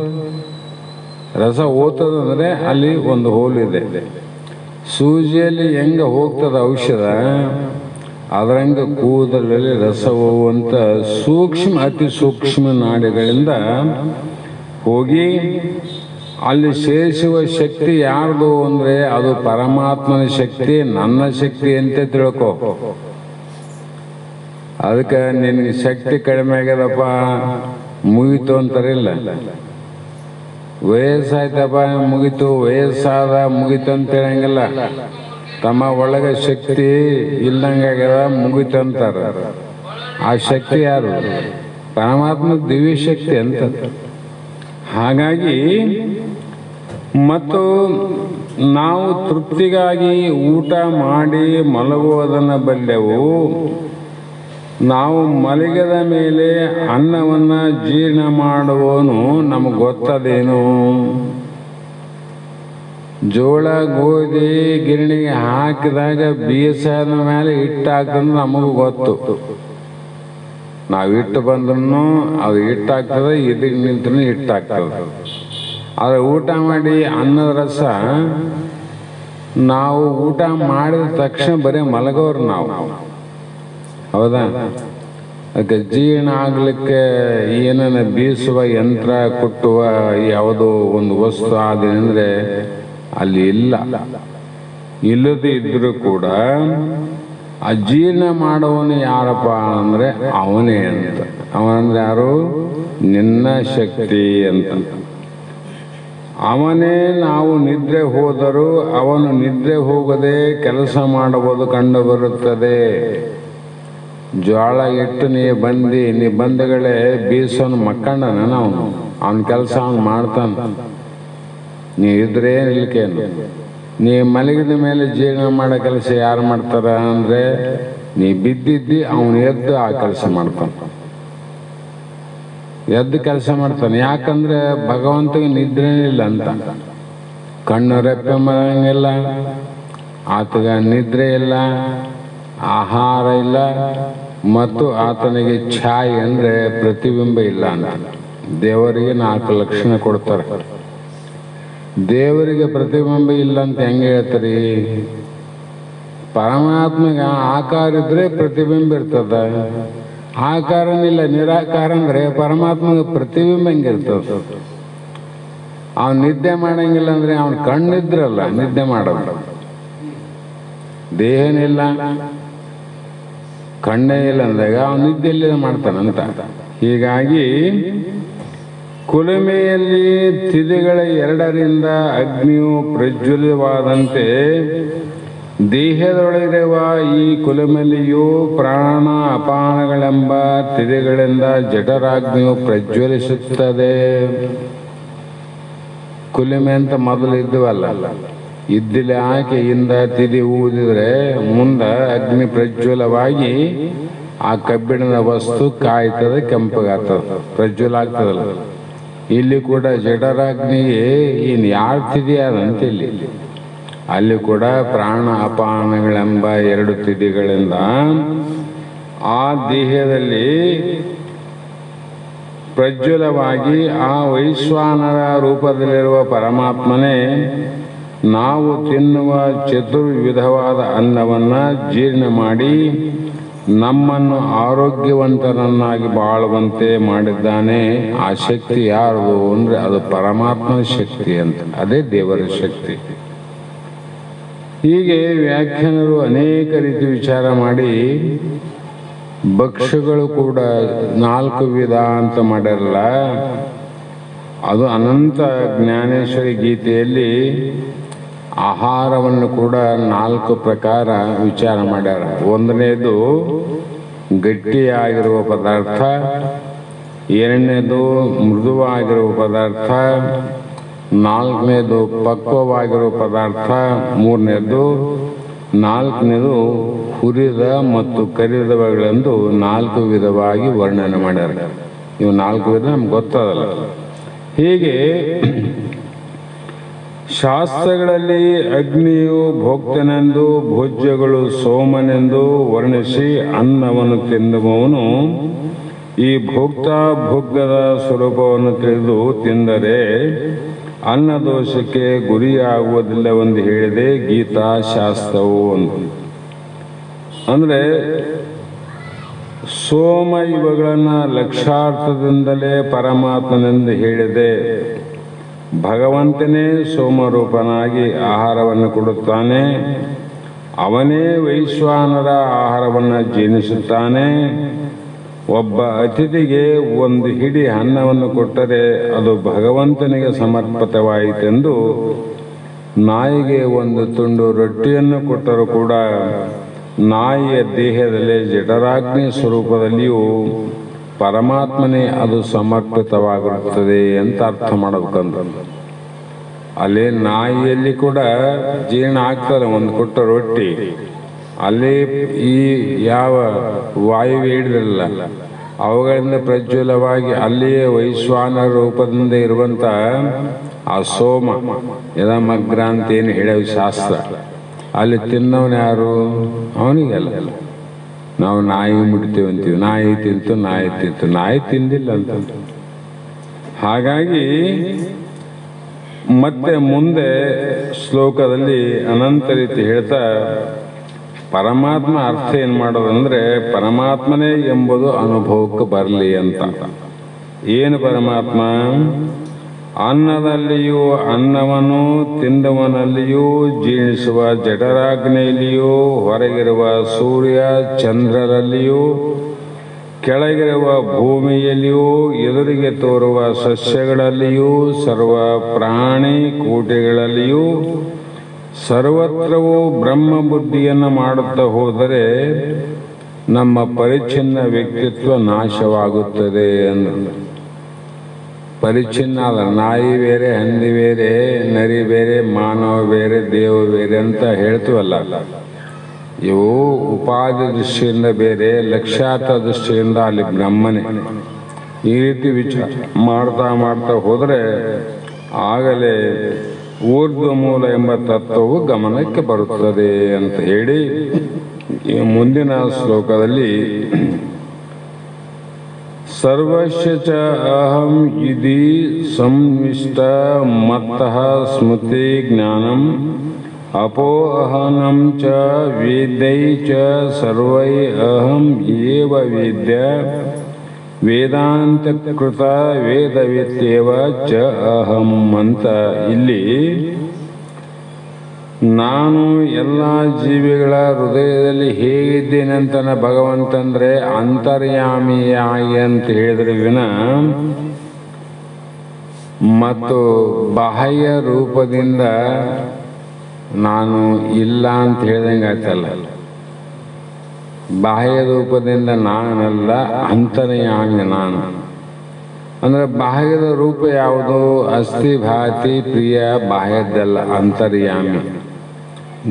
ರಸ ಹೋಗ್ತದಂದ್ರೆ ಅಲ್ಲಿ ಒಂದು ಹೋಲ್ ಇದೆ. ಸೂಜಿಯಲ್ಲಿ ಹೆಂಗೆ ಹೋಗ್ತದ ಔಷಧ, ಅದರಂಗೆ ಕೂದಲಲ್ಲಿ ರಸ ಹೋಗುವಂಥ ಅತಿ ಸೂಕ್ಷ್ಮ ನಾಡಿಗಳಿಂದ ಹೋಗಿ ಅಲ್ಲಿ ಸೇರಿಸುವ ಶಕ್ತಿ ಯಾರ್ದು ಅಂದರೆ ಅದು ಪರಮಾತ್ಮನ ಶಕ್ತಿ, ನನ್ನ ಶಕ್ತಿ ಅಂತ ತಿಳ್ಕೊ. ಅದಕ್ಕೆ ನಿನಗೆ ಶಕ್ತಿ ಕಡಿಮೆ ಆಗ್ಯದಪ್ಪ ಮುಗೀತು ಅಂತಾರಿಲ್ಲ. ವಯಸ್ಸಾಯ್ತಪ್ಪ ಮುಗೀತು, ವಯಸ್ಸಾದ ಮುಗೀತು ಅಂತ ಹೇಳಂಗಿಲ್ಲ. ತಮ್ಮ ಒಳಗೆ ಶಕ್ತಿ ಇಲ್ಲಂಗಾಗ್ಯದ ಮುಗೀತು ಅಂತಾರ. ಆ ಶಕ್ತಿ ಯಾರು? ಪರಮಾತ್ಮ ದಿವ್ಯ ಶಕ್ತಿ ಅಂತ. ಹಾಗಾಗಿ ಮತ್ತು ನಾವು ತೃಪ್ತಿಗಾಗಿ ಊಟ ಮಾಡಿ ಮಲಗುವುದನ್ನು ಬಲ್ಲೆವು. ನಾವು ಮಲಗಿದ ಮೇಲೆ ಅನ್ನವನ್ನು ಜೀರ್ಣ ಮಾಡುವವನು ನಮಗೆ ಗೊತ್ತದೇನು? ಜೋಳ ಗೋಧಿ ಗಿರಣಿಗೆ ಹಾಕಿದಾಗ ಬೀಸಾದ ಮೇಲೆ ಹಿಟ್ಟು ಹಾಕಂದ್ರೆ ನಮಗೂ ಗೊತ್ತು. ನಾವು ಹಿಟ್ಟು ಬಂದ್ರೂ ಅದು ಹಿಟ್ಟಾಗ್ತದೆ, ಇದಕ್ಕೆ ನಿಂತರೂ ಹಿಟ್ಟಾಗ್ತದೆ. ಆದರೆ ಊಟ ಮಾಡಿ ಅನ್ನದ ರಸ ನಾವು ಊಟ ಮಾಡಿದ ತಕ್ಷಣ ಬರೀ ಮಲಗೋರು ನಾವು, ಹೌದಾ? ಅದಕ್ಕೆ ಜೀರ್ಣ ಆಗಲಿಕ್ಕೆ ಏನನ್ನ ಬೀಸುವ ಯಂತ್ರ ಕುಟ್ಟುವ ಯಾವುದೋ ಒಂದು ವಸ್ತು ಆದೇನೆಂದರೆ ಅಲ್ಲಿ ಇಲ್ಲದೇ ಇದ್ರೂ ಕೂಡ ಅಜೀರ್ಣ ಮಾಡುವವನು ಯಾರಪ್ಪ ಅಂದರೆ ಅವನೇ ಅಂತ. ಅವನಂದ್ರೆ ಯಾರು? ನಿನ್ನ ಶಕ್ತಿ ಅಂತ. ಅವನೇ ನಾವು ನಿದ್ರೆ ಹೋದರೂ ಅವನು ನಿದ್ರೆ ಹೋಗದೆ ಕೆಲಸ ಮಾಡುವುದು ಕಂಡು ಬರುತ್ತದೆ. ಜ್ವಾಳ ಇಟ್ಟು ನೀ ಬಂದಗಳೇ ಬೀಸೋನು ಮಕ್ಕಂಡನ ಅವನ ಕೆಲಸ ಅವನು ಮಾಡ್ತಾನ. ನೀ ಇದ್ರೆ ನಿಲ್ಕೇನು? ನೀ ಮಲಗಿದ ಮೇಲೆ ಜೀರ್ಣ ಮಾಡೋ ಕೆಲಸ ಯಾರು ಮಾಡ್ತಾರ ಅಂದರೆ ನೀ ಬಿದ್ದಿದ್ದಿ ಅವನು ಎದ್ದು ಆ ಕೆಲಸ ಮಾಡ್ತಾನೆ, ಎದ್ದು ಕೆಲಸ ಮಾಡ್ತಾನೆ. ಯಾಕಂದ್ರೆ ಭಗವಂತಗೆ ನಿದ್ರೆನೇ ಇಲ್ಲ ಅಂತ. ಕಣ್ಣು ರೆಪ್ಪೆ ಮರಂಗಿಲ್ಲ, ಆತಗ ನಿದ್ರೆ ಇಲ್ಲ, ಆಹಾರ ಇಲ್ಲ, ಮತ್ತು ಆತನಿಗೆ ಛಾಯೆ ಅಂದರೆ ಪ್ರತಿಬಿಂಬ ಇಲ್ಲ ಅಂತ. ದೇವರಿಗೆ 4 ಲಕ್ಷಣ ಕೊಡ್ತಾರೆ. ದೇವರಿಗೆ ಪ್ರತಿಬಿಂಬ ಇಲ್ಲ ಅಂತ ಹೆಂಗೆ ಹೇಳ್ತಾರೆ? ಪರಮಾತ್ಮಗೆ ಆಕಾರ ಇದ್ರೆ ಪ್ರತಿಬಿಂಬ ಇರ್ತದ, ಆಕಾರನಿಲ್ಲ ನಿರಾಕಾರ ಅಂದ್ರೆ ಪರಮಾತ್ಮಗೆ ಪ್ರತಿಬಿಂಬ ಹೆಂಗಿರ್ತದ? ಅವನು ನಿದ್ದೆ ಮಾಡಂಗಿಲ್ಲ ಅಂದ್ರೆ ಅವನ ಕಣ್ಣಿದ್ರಲ್ಲ ನಿದ್ದೆ ಮಾಡೋದು. ದೇಹನಿಲ್ಲ, ಕಣ್ಣೇ ಇಲ್ಲ ಅಂದಾಗ ಅವನು ನಿದ್ದೆಯಲ್ಲಿ ಮಾಡ್ತಾನಂತ. ಹೀಗಾಗಿ ಕುಲುಮೆಯಲ್ಲಿ ತಿಥಿಗಳ 2ರಿಂದ ಅಗ್ನಿಯು ಪ್ರಜ್ವಲಿತವಾದಂತೆ ದೇಹದೊಳಗಿರುವ ಈ ಕುಲುಮೆಯು ಪ್ರಾಣ ಅಪಾನಗಳೆಂಬ ತಿಥಿಗಳಿಂದ ಜಠರಾಗ್ನಿಯು ಪ್ರಜ್ವಲಿಸುತ್ತದೆ. ಕುಲುಮೆ ಅಂತ ಮೊದಲು ಇದ್ದುವಲ್ಲ, ಇದ್ದಿಲೆ ಆಕೆಯಿಂದ ತಿಥಿ ಊದಿದ್ರೆ ಮುಂದೆ ಅಗ್ನಿ ಪ್ರಜ್ವಲವಾಗಿ ಆ ಕಬ್ಬಿಣದ ವಸ್ತು ಕಾಯ್ತದೆ, ಕೆಂಪಗಾಗ್ತದೆ, ಪ್ರಜ್ವಲ ಆಗ್ತದಲ್ಲ. ಇಲ್ಲಿ ಕೂಡ ಜಠರಾಗ್ನಿಗೆ ಇನ್ನು ಯಾರು ತಿಥಿ ಅದಂತ ಅಲ್ಲಿ ಕೂಡ ಪ್ರಾಣ ಅಪಾನಗಳೆಂಬ 2 ತಿಥಿಗಳಿಂದ ಆ ದೇಹದಲ್ಲಿ ಪ್ರಜ್ವಲವಾಗಿ ಆ ವೈಶ್ವಾನರ ರೂಪದಲ್ಲಿರುವ ಪರಮಾತ್ಮನೇ ನಾವು ತಿನ್ನುವ ಚತುರ್ವಿಧವಾದ ಅನ್ನವನ್ನು ಜೀರ್ಣ ಮಾಡಿ ನಮ್ಮನ್ನು ಆರೋಗ್ಯವಂತರನ್ನಾಗಿ ಬಾಳುವಂತೆ ಮಾಡಿದ್ದಾನೆ. ಆ ಶಕ್ತಿ ಯಾರು ಅಂದರೆ ಅದು ಪರಮಾತ್ಮನ ಶಕ್ತಿ ಅಂತ, ಅದೇ ದೇವರ ಶಕ್ತಿ. ಹೀಗೆ ವ್ಯಾಖ್ಯಾನರು ಅನೇಕ ರೀತಿ ವಿಚಾರ ಮಾಡಿ ಭಕ್ಷ್ಯಗಳು ಕೂಡ 4 ವಿಧ ಅಂತ ಮಾಡಿರಲ್ಲ. ಅದು ಅನಂತ ಜ್ಞಾನೇಶ್ವರಿ ಗೀತೆಯಲ್ಲಿ ಆಹಾರವನ್ನು ಕೂಡ 4 ಪ್ರಕಾರ ವಿಚಾರ ಮಾಡ್ಯಾರ. 1ನೇದು ಗಟ್ಟಿಯಾಗಿರುವ ಪದಾರ್ಥ, 2ನೇದು ಮೃದುವಾಗಿರುವ ಪದಾರ್ಥ, 4ನೇದು ಪಕ್ವವಾಗಿರುವ ಪದಾರ್ಥ, 3ನೇದು ನಾಲ್ಕನೇದು ಹುರಿದ ಮತ್ತು ಕರಿದವುಗಳೆಂದು 4 ವಿಧವಾಗಿ ವರ್ಣನೆ ಮಾಡ್ಯಾರ. ಇವು 4 ವಿಧ ನಮ್ಗೆ ಗೊತ್ತಾಗಲ್ಲ. ಹೀಗೆ ಶಾಸ್ತ್ರಗಳಲ್ಲಿ ಅಗ್ನಿಯು ಭೋಕ್ತನೆಂದು, ಭೋಜ್ಯಗಳು ಸೋಮನೆಂದು ವರ್ಣಿಸಿ ಅನ್ನವನ್ನು ತಿನ್ನುವವನು ಈ ಭೋಕ್ತ ಭೋಗ್ಯದ ಸ್ವರೂಪವನ್ನು ತಿಳಿದು ತಿಂದರೆ ಅನ್ನದೋಷಕ್ಕೆ ಗುರಿಯಾಗುವುದಿಲ್ಲವೆಂದು ಹೇಳಿದೆ ಗೀತಾಶಾಸ್ತ್ರವು ಒಂದು. ಅಂದರೆ ಸೋಮ ಇವುಗಳನ್ನು ಲಕ್ಷಾರ್ಥದಿಂದಲೇ ಪರಮಾತ್ಮನೆಂದು ಹೇಳಿದೆ. ಭಗವಂತನೇ ಸೋಮರೂಪನಾಗಿ ಆಹಾರವನ್ನು ಕೊಡುತ್ತಾನೆ. ಅವನೇ ವೈಶ್ವಾನರ ಆಹಾರವನ್ನು ಜೀರ್ಣಿಸುತ್ತಾನೆ. ಒಬ್ಬ ಅತಿಥಿಗೆ ಒಂದು ಹಿಡಿ ಅನ್ನವನ್ನು ಕೊಟ್ಟರೆ ಅದು ಭಗವಂತನಿಗೆ ಸಮರ್ಪಿತವಾಯಿತೆಂದು, ನಾಯಿಗೆ ಒಂದು ತುಂಡು ರೊಟ್ಟಿಯನ್ನು ಕೊಟ್ಟರೂ ಕೂಡ ನಾಯಿಯ ದೇಹದಲ್ಲಿ ಜಠರಾಗ್ನಿ ಸ್ವರೂಪದಲ್ಲಿಯೂ ಪರಮಾತ್ಮನೇ ಅದು ಸಮರ್ಪಿತವಾಗಿರುತ್ತದೆ ಅಂತ ಅರ್ಥ ಮಾಡಬೇಕಂತ. ಅಲ್ಲಿ ನಾಯಿಯಲ್ಲಿ ಕೂಡ ಜೀರ್ಣ ಆಗ್ತದೆ ಒಂದು ಕೊಟ್ಟ ರೊಟ್ಟಿ. ಅಲ್ಲಿ ಈ ಯಾವ ವಾಯುವೆ ಹಿಡಿದಿಲ್ಲ ಅವುಗಳಿಂದ ಪ್ರಜ್ವಲವಾಗಿ ಅಲ್ಲಿಯೇ ವೈಶ್ವಾನ ರೂಪದಿಂದ ಇರುವಂಥ ಆ ಸೋಮ ಯದಮಗ್ರ ಅಂತ ಏನು ಹೇಳೋ ಶಾಸ್ತ್ರ, ಅಲ್ಲಿ ತಿನ್ನವನು ಯಾರು? ಅವನಿಗೆಲ್ಲ. ನಾವು ನಾಯಿ ಮುಟ್ತೀವಿ ಅಂತೀವಿ, ನಾಯಿ ತಿಂತು ನಾಯಿ ತಿಂದಿಲ್ಲ ಅಂತ. ಹಾಗಾಗಿ ಮತ್ತೆ ಮುಂದೆ ಶ್ಲೋಕದಲ್ಲಿ ಅನಂತ ರೀತಿ ಹೇಳ್ತಾ ಪರಮಾತ್ಮ ಅರ್ಥ ಏನು ಮಾಡೋದಂದ್ರೆ ಪರಮಾತ್ಮನೇ ಎಂಬುದು ಅನುಭವಕ್ಕೆ ಬರಲಿ ಅಂತ. ಏನು ಪರಮಾತ್ಮ? ಅನ್ನದಲ್ಲಿಯೂ ಅನ್ನವನ್ನು ತಿಂದವನಲ್ಲಿಯೂ ಜೀರ್ಣಿಸುವ ಜಠರಾಗ್ನಿಯಲ್ಲಿಯೂ ಹೊರಗಿರುವ ಸೂರ್ಯ ಚಂದ್ರರಲ್ಲಿಯೂ ಕೆಳಗಿರುವ ಭೂಮಿಯಲ್ಲಿಯೂ ಎದುರಿಗೆ ತೋರುವ ಸಸ್ಯಗಳಲ್ಲಿಯೂ ಸರ್ವ ಪ್ರಾಣಿ ಕೂಟಗಳಲ್ಲಿಯೂ ಸರ್ವತ್ರವೂ ಬ್ರಹ್ಮ ಬುದ್ಧಿಯನ್ನು ಮಾಡುತ್ತಾ ಹೋದರೆ ನಮ್ಮ ಪರಿಚ್ಛಿನ್ನ ವ್ಯಕ್ತಿತ್ವ ನಾಶವಾಗುತ್ತದೆ ಎಂದು. ಪರಿಚ್ಛಿನ್ನ ಅಲ್ಲ, ನಾಯಿ ಬೇರೆ, ಹಂದಿ ಬೇರೆ, ನರಿ ಬೇರೆ, ಮಾನವ ಬೇರೆ, ದೇವ ಬೇರೆ ಅಂತ ಹೇಳ್ತೀವಲ್ಲ, ಇವು ಉಪಾಧಿ ದೃಷ್ಟಿಯಿಂದ ಬೇರೆ, ಲಕ್ಷ್ಯಾರ್ಥ ದೃಷ್ಟಿಯಿಂದ ಅಲ್ಲಿ ಬ್ರಹ್ಮನೇ. ಈ ರೀತಿ ವಿಚಾರ ಮಾಡ್ತಾ ಮಾಡ್ತಾ ಹೋದರೆ ಆಗಲೇ ಊರ್ಧ್ವ ಮೂಲ ಎಂಬ ತತ್ವವು ಗಮನಕ್ಕೆ ಬರುತ್ತದೆ ಅಂತ ಹೇಳಿ ಮುಂದಿನ ಶ್ಲೋಕದಲ್ಲಿ ಸರ್ವಸ್ಯ ಚ ಅಹಂ ಇದಿ ಸಂವಿಷ್ಟ ಮತ್ತಃ ಸ್ಮೃತಿ ಜ್ಞಾನಂ ಅಪೋಹನಂ ಚ ವೇದೈ ಚ ಸರ್ವೈ ಅಹಂ ಏವ ವೇದ್ಯ ವೇದಾಂತ ಕೃತ ವೇದವಿತ್ಯೇವ ಚ ಅಹಂ ಅಂತ ಇಲ್ಲಿ ನಾನು ಎಲ್ಲ ಜೀವಿಗಳ ಹೃದಯದಲ್ಲಿ ಹೇಗಿದ್ದೇನೆಂತ ಭಗವಂತಂದ್ರೆ ಅಂತರ್ಯಾಮಿಯಾಗಿ ಅಂತ ಹೇಳಿದ್ರೆ ವಿನ ಮತ್ತು ಬಾಹ್ಯ ರೂಪದಿಂದ ನಾನು ಇಲ್ಲ ಅಂತ ಹೇಳ್ದಂಗೆ ಆಯ್ತಲ್ಲ. ಬಾಹ್ಯ ರೂಪದಿಂದ ನಾನಲ್ಲ, ಅಂತರ್ಯಾಮಿ ನಾನು. ಅಂದ್ರೆ ಬಾಹ್ಯದ ರೂಪ ಯಾವುದು? ಅಸ್ಥಿ ಭಾತಿ ಪ್ರಿಯ ಬಾಹ್ಯದ್ದಲ್ಲ, ಅಂತರ್ಯಾಮಿ.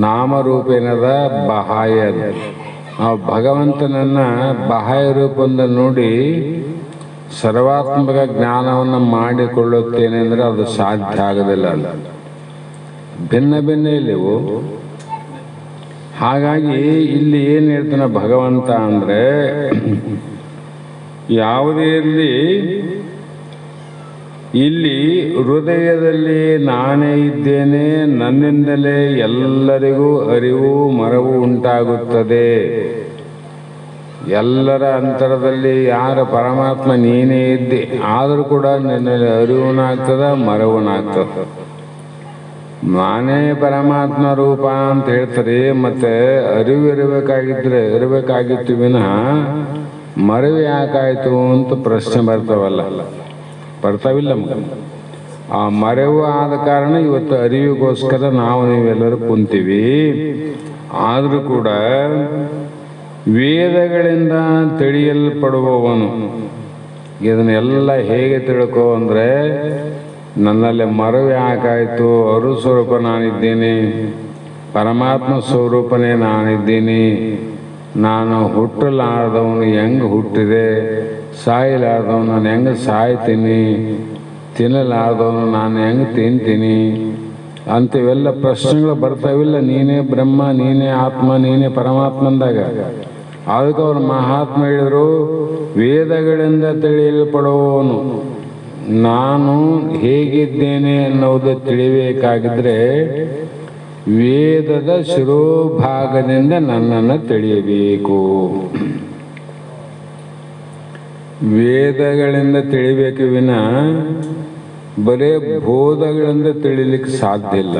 ನಾಮರೂಪ ಏನದ? ಬಾಹ್ಯದ. ನಾವು ಭಗವಂತನನ್ನ ಬಾಹ್ಯ ರೂಪದಿಂದ ನೋಡಿ ಸರ್ವಾತ್ಮಕ ಜ್ಞಾನವನ್ನು ಮಾಡಿಕೊಳ್ಳುತ್ತೇನೆ ಅಂದರೆ ಅದು ಸಾಧ್ಯ ಆಗೋದಿಲ್ಲ. ಭಿನ್ನ ಭಿನ್ನ ಇಲ್ಲಿವು. ಹಾಗಾಗಿ ಇಲ್ಲಿ ಏನು ಹೇಳ್ತಾನೆ ಭಗವಂತ ಅಂದರೆ, ಯಾವುದೇ ಇರಲಿ ಇಲ್ಲಿ ಹೃದಯದಲ್ಲಿ ನಾನೇ ಇದ್ದೇನೆ, ನನ್ನಿಂದಲೇ ಎಲ್ಲರಿಗೂ ಅರಿವು ಮರವು ಉಂಟಾಗುತ್ತದೆ. ಎಲ್ಲರ ಅಂತರದಲ್ಲಿ ಯಾರ ಪರಮಾತ್ಮ ನೀನೇ ಇದ್ದೆ, ಆದರೂ ಕೂಡ ನಿನ್ನಲ್ಲಿ ಅರಿವುನಾಗ್ತದ, ಮರವನಾಗ್ತದ. ನಾನೇ ಪರಮಾತ್ಮ ರೂಪ ಅಂತ ಹೇಳ್ತಾರೆ. ಮತ್ತೆ ಅರಿವು ಇರಬೇಕಾಗಿತ್ತು ವಿನಃ ಮರವು ಯಾಕಾಯ್ತು ಅಂತ ಪ್ರಶ್ನೆ ಬರ್ತಾವಿಲ್ಲ ಮಗ. ಆ ಮರೆವು ಆದ ಕಾರಣ ಇವತ್ತು ಅರಿವಿಗೋಸ್ಕರ ನಾವು ನೀವೆಲ್ಲರೂ ಕುಂತೀವಿ. ಆದರೂ ಕೂಡ ವೇದಗಳಿಂದ ತಿಳಿಯಲ್ಪಡುವವನು ಇದನ್ನೆಲ್ಲ ಹೇಗೆ ತಿಳ್ಕೋ ಅಂದರೆ, ನನ್ನಲ್ಲಿ ಮರವು ಯಾಕಾಯಿತು, ಅರು ಸ್ವರೂಪ ನಾನಿದ್ದೇನೆ, ಪರಮಾತ್ಮ ಸ್ವರೂಪನೇ ನಾನಿದ್ದೀನಿ. ನಾನು ಹುಟ್ಟಲಾರ್ದವನು ಹೆಂಗೆ ಹುಟ್ಟಿದೆ, ಸಾಯಲಾರ್ದವನು ನಾನು ಹೆಂಗೆ ಸಾಯ್ತೀನಿ, ತಿನ್ನಲಾರ್ದವನು ನಾನು ಹೆಂಗೆ ತಿಂತೀನಿ ಅಂಥವೆಲ್ಲ ಪ್ರಶ್ನೆಗಳು ಬರ್ತಾವಿಲ್ಲ. ನೀನೇ ಬ್ರಹ್ಮ, ನೀನೇ ಆತ್ಮ, ನೀನೇ ಪರಮಾತ್ಮ ಅಂದಾಗ ಅದಕ್ಕೆ ಅವರು ಮಹಾತ್ಮ ಹೇಳಿದರು, ವೇದಗಳಿಂದ ತಿಳಿಯಲ್ಪಡುವವನು ನಾನು ಹೇಗಿದ್ದೇನೆ ಅನ್ನೋದು ತಿಳಿಬೇಕಾಗಿದ್ರೆ ವೇದದ ಶಿರೋಭಾಗದಿಂದ ನನ್ನನ್ನು ತಿಳಿಯಬೇಕು. ವೇದಗಳಿಂದ ತಿಳಿಬೇಕು ವಿನ ಬರೇ ಬೋಧಗಳಿಂದ ತಿಳಿಲಿಕ್ಕೆ ಸಾಧ್ಯ ಇಲ್ಲ.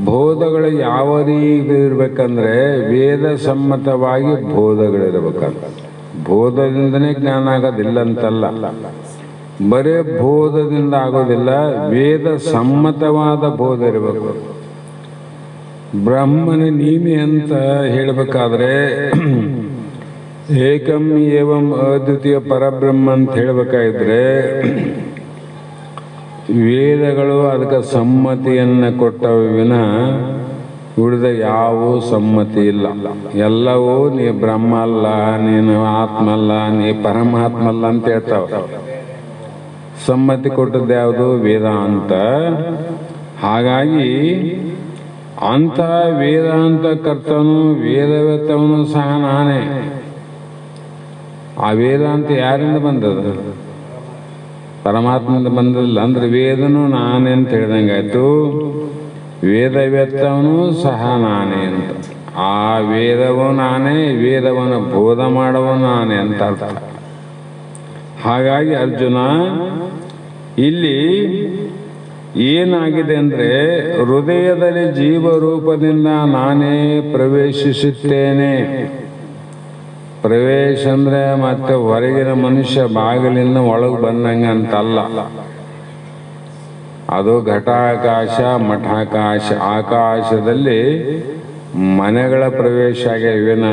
ಬೋಧಗಳು ಯಾವ ರೀತಿ ಇರ್ಬೇಕಂದ್ರೆ ವೇದ ಸಮ್ಮತವಾಗಿ ಬೋಧಗಳಿರ್ಬೇಕಂತ. ಬೋಧದಿಂದನೇ ಜ್ಞಾನ ಆಗೋದಿಲ್ಲ ಅಂತಲ್ಲ, ಬರೇ ಬೋಧದಿಂದ ಆಗೋದಿಲ್ಲ, ವೇದ ಸಮ್ಮತವಾದ ಬೋಧ ಇರಬೇಕು. ಬ್ರಹ್ಮನ ನೀನೆ ಅಂತ ಹೇಳಬೇಕಾದ್ರೆ ಏಕಂ ಏವಂ ಅದ್ವಿತೀಯ ಪರಬ್ರಹ್ಮ ಅಂತ ಹೇಳಬೇಕಾಗಿದ್ರೆ ವೇದಗಳು ಅದಕ್ಕೆ ಸಮ್ಮತಿಯನ್ನು ಕೊಟ್ಟವು ವಿನ ಉಳಿದ ಯಾವ ಸಮ್ಮತಿ ಇಲ್ಲ. ಎಲ್ಲವೂ ನೀ ಬ್ರಹ್ಮ ಅಲ್ಲ, ನೀನು ಆತ್ಮ ಅಲ್ಲ, ನೀ ಪರಮಾತ್ಮ ಅಲ್ಲ ಅಂತ ಹೇಳ್ತಾವ. ಸಮ್ಮತಿ ಕೊಟ್ಟದ್ದು ಯಾವುದು? ವೇದಾಂತ. ಹಾಗಾಗಿ ಅಂಥ ವೇದಾಂತ ಕರ್ತನು ವೇದವೇತ್ತವನು ಸಹ ನಾನೇ. ಆ ವೇದಾಂತ ಯಾರಿಂದ ಬಂದದ? ಪರಮಾತ್ಮದಿಂದ ಬಂದಲ್ಲ. ಅಂದ್ರೆ ವೇದನು ನಾನೇ ಅಂತ ಹೇಳ್ದಂಗಾಯ್ತು, ವೇದವೇತ್ತವನು ಸಹ ನಾನೇ ಅಂತ. ಆ ವೇದವೂ ನಾನೇ, ವೇದವನ್ನು ಬೋಧ ಮಾಡುವ ನಾನೇ ಅಂತ ಅರ್ಥ. ಹಾಗಾಗಿ ಅರ್ಜುನ ಇಲ್ಲಿ ಏನಾಗಿದೆ ಅಂದರೆ ಹೃದಯದಲ್ಲಿ ಜೀವರೂಪದಿಂದ ನಾನೇ ಪ್ರವೇಶಿಸುತ್ತೇನೆ. ಪ್ರವೇಶ ಅಂದರೆ ಮತ್ತೆ ಹೊರಗಿನ ಮನುಷ್ಯ ಬಾಗಿಲಿಂದ ಒಳಗೆ ಬಂದಂಗೆ ಅಂತಲ್ಲ. ಅದು ಘಟಾಕಾಶ ಮಠಾಕಾಶ. ಆಕಾಶದಲ್ಲಿ ಮನೆಗಳ ಪ್ರವೇಶ ಆಗಿವಿನ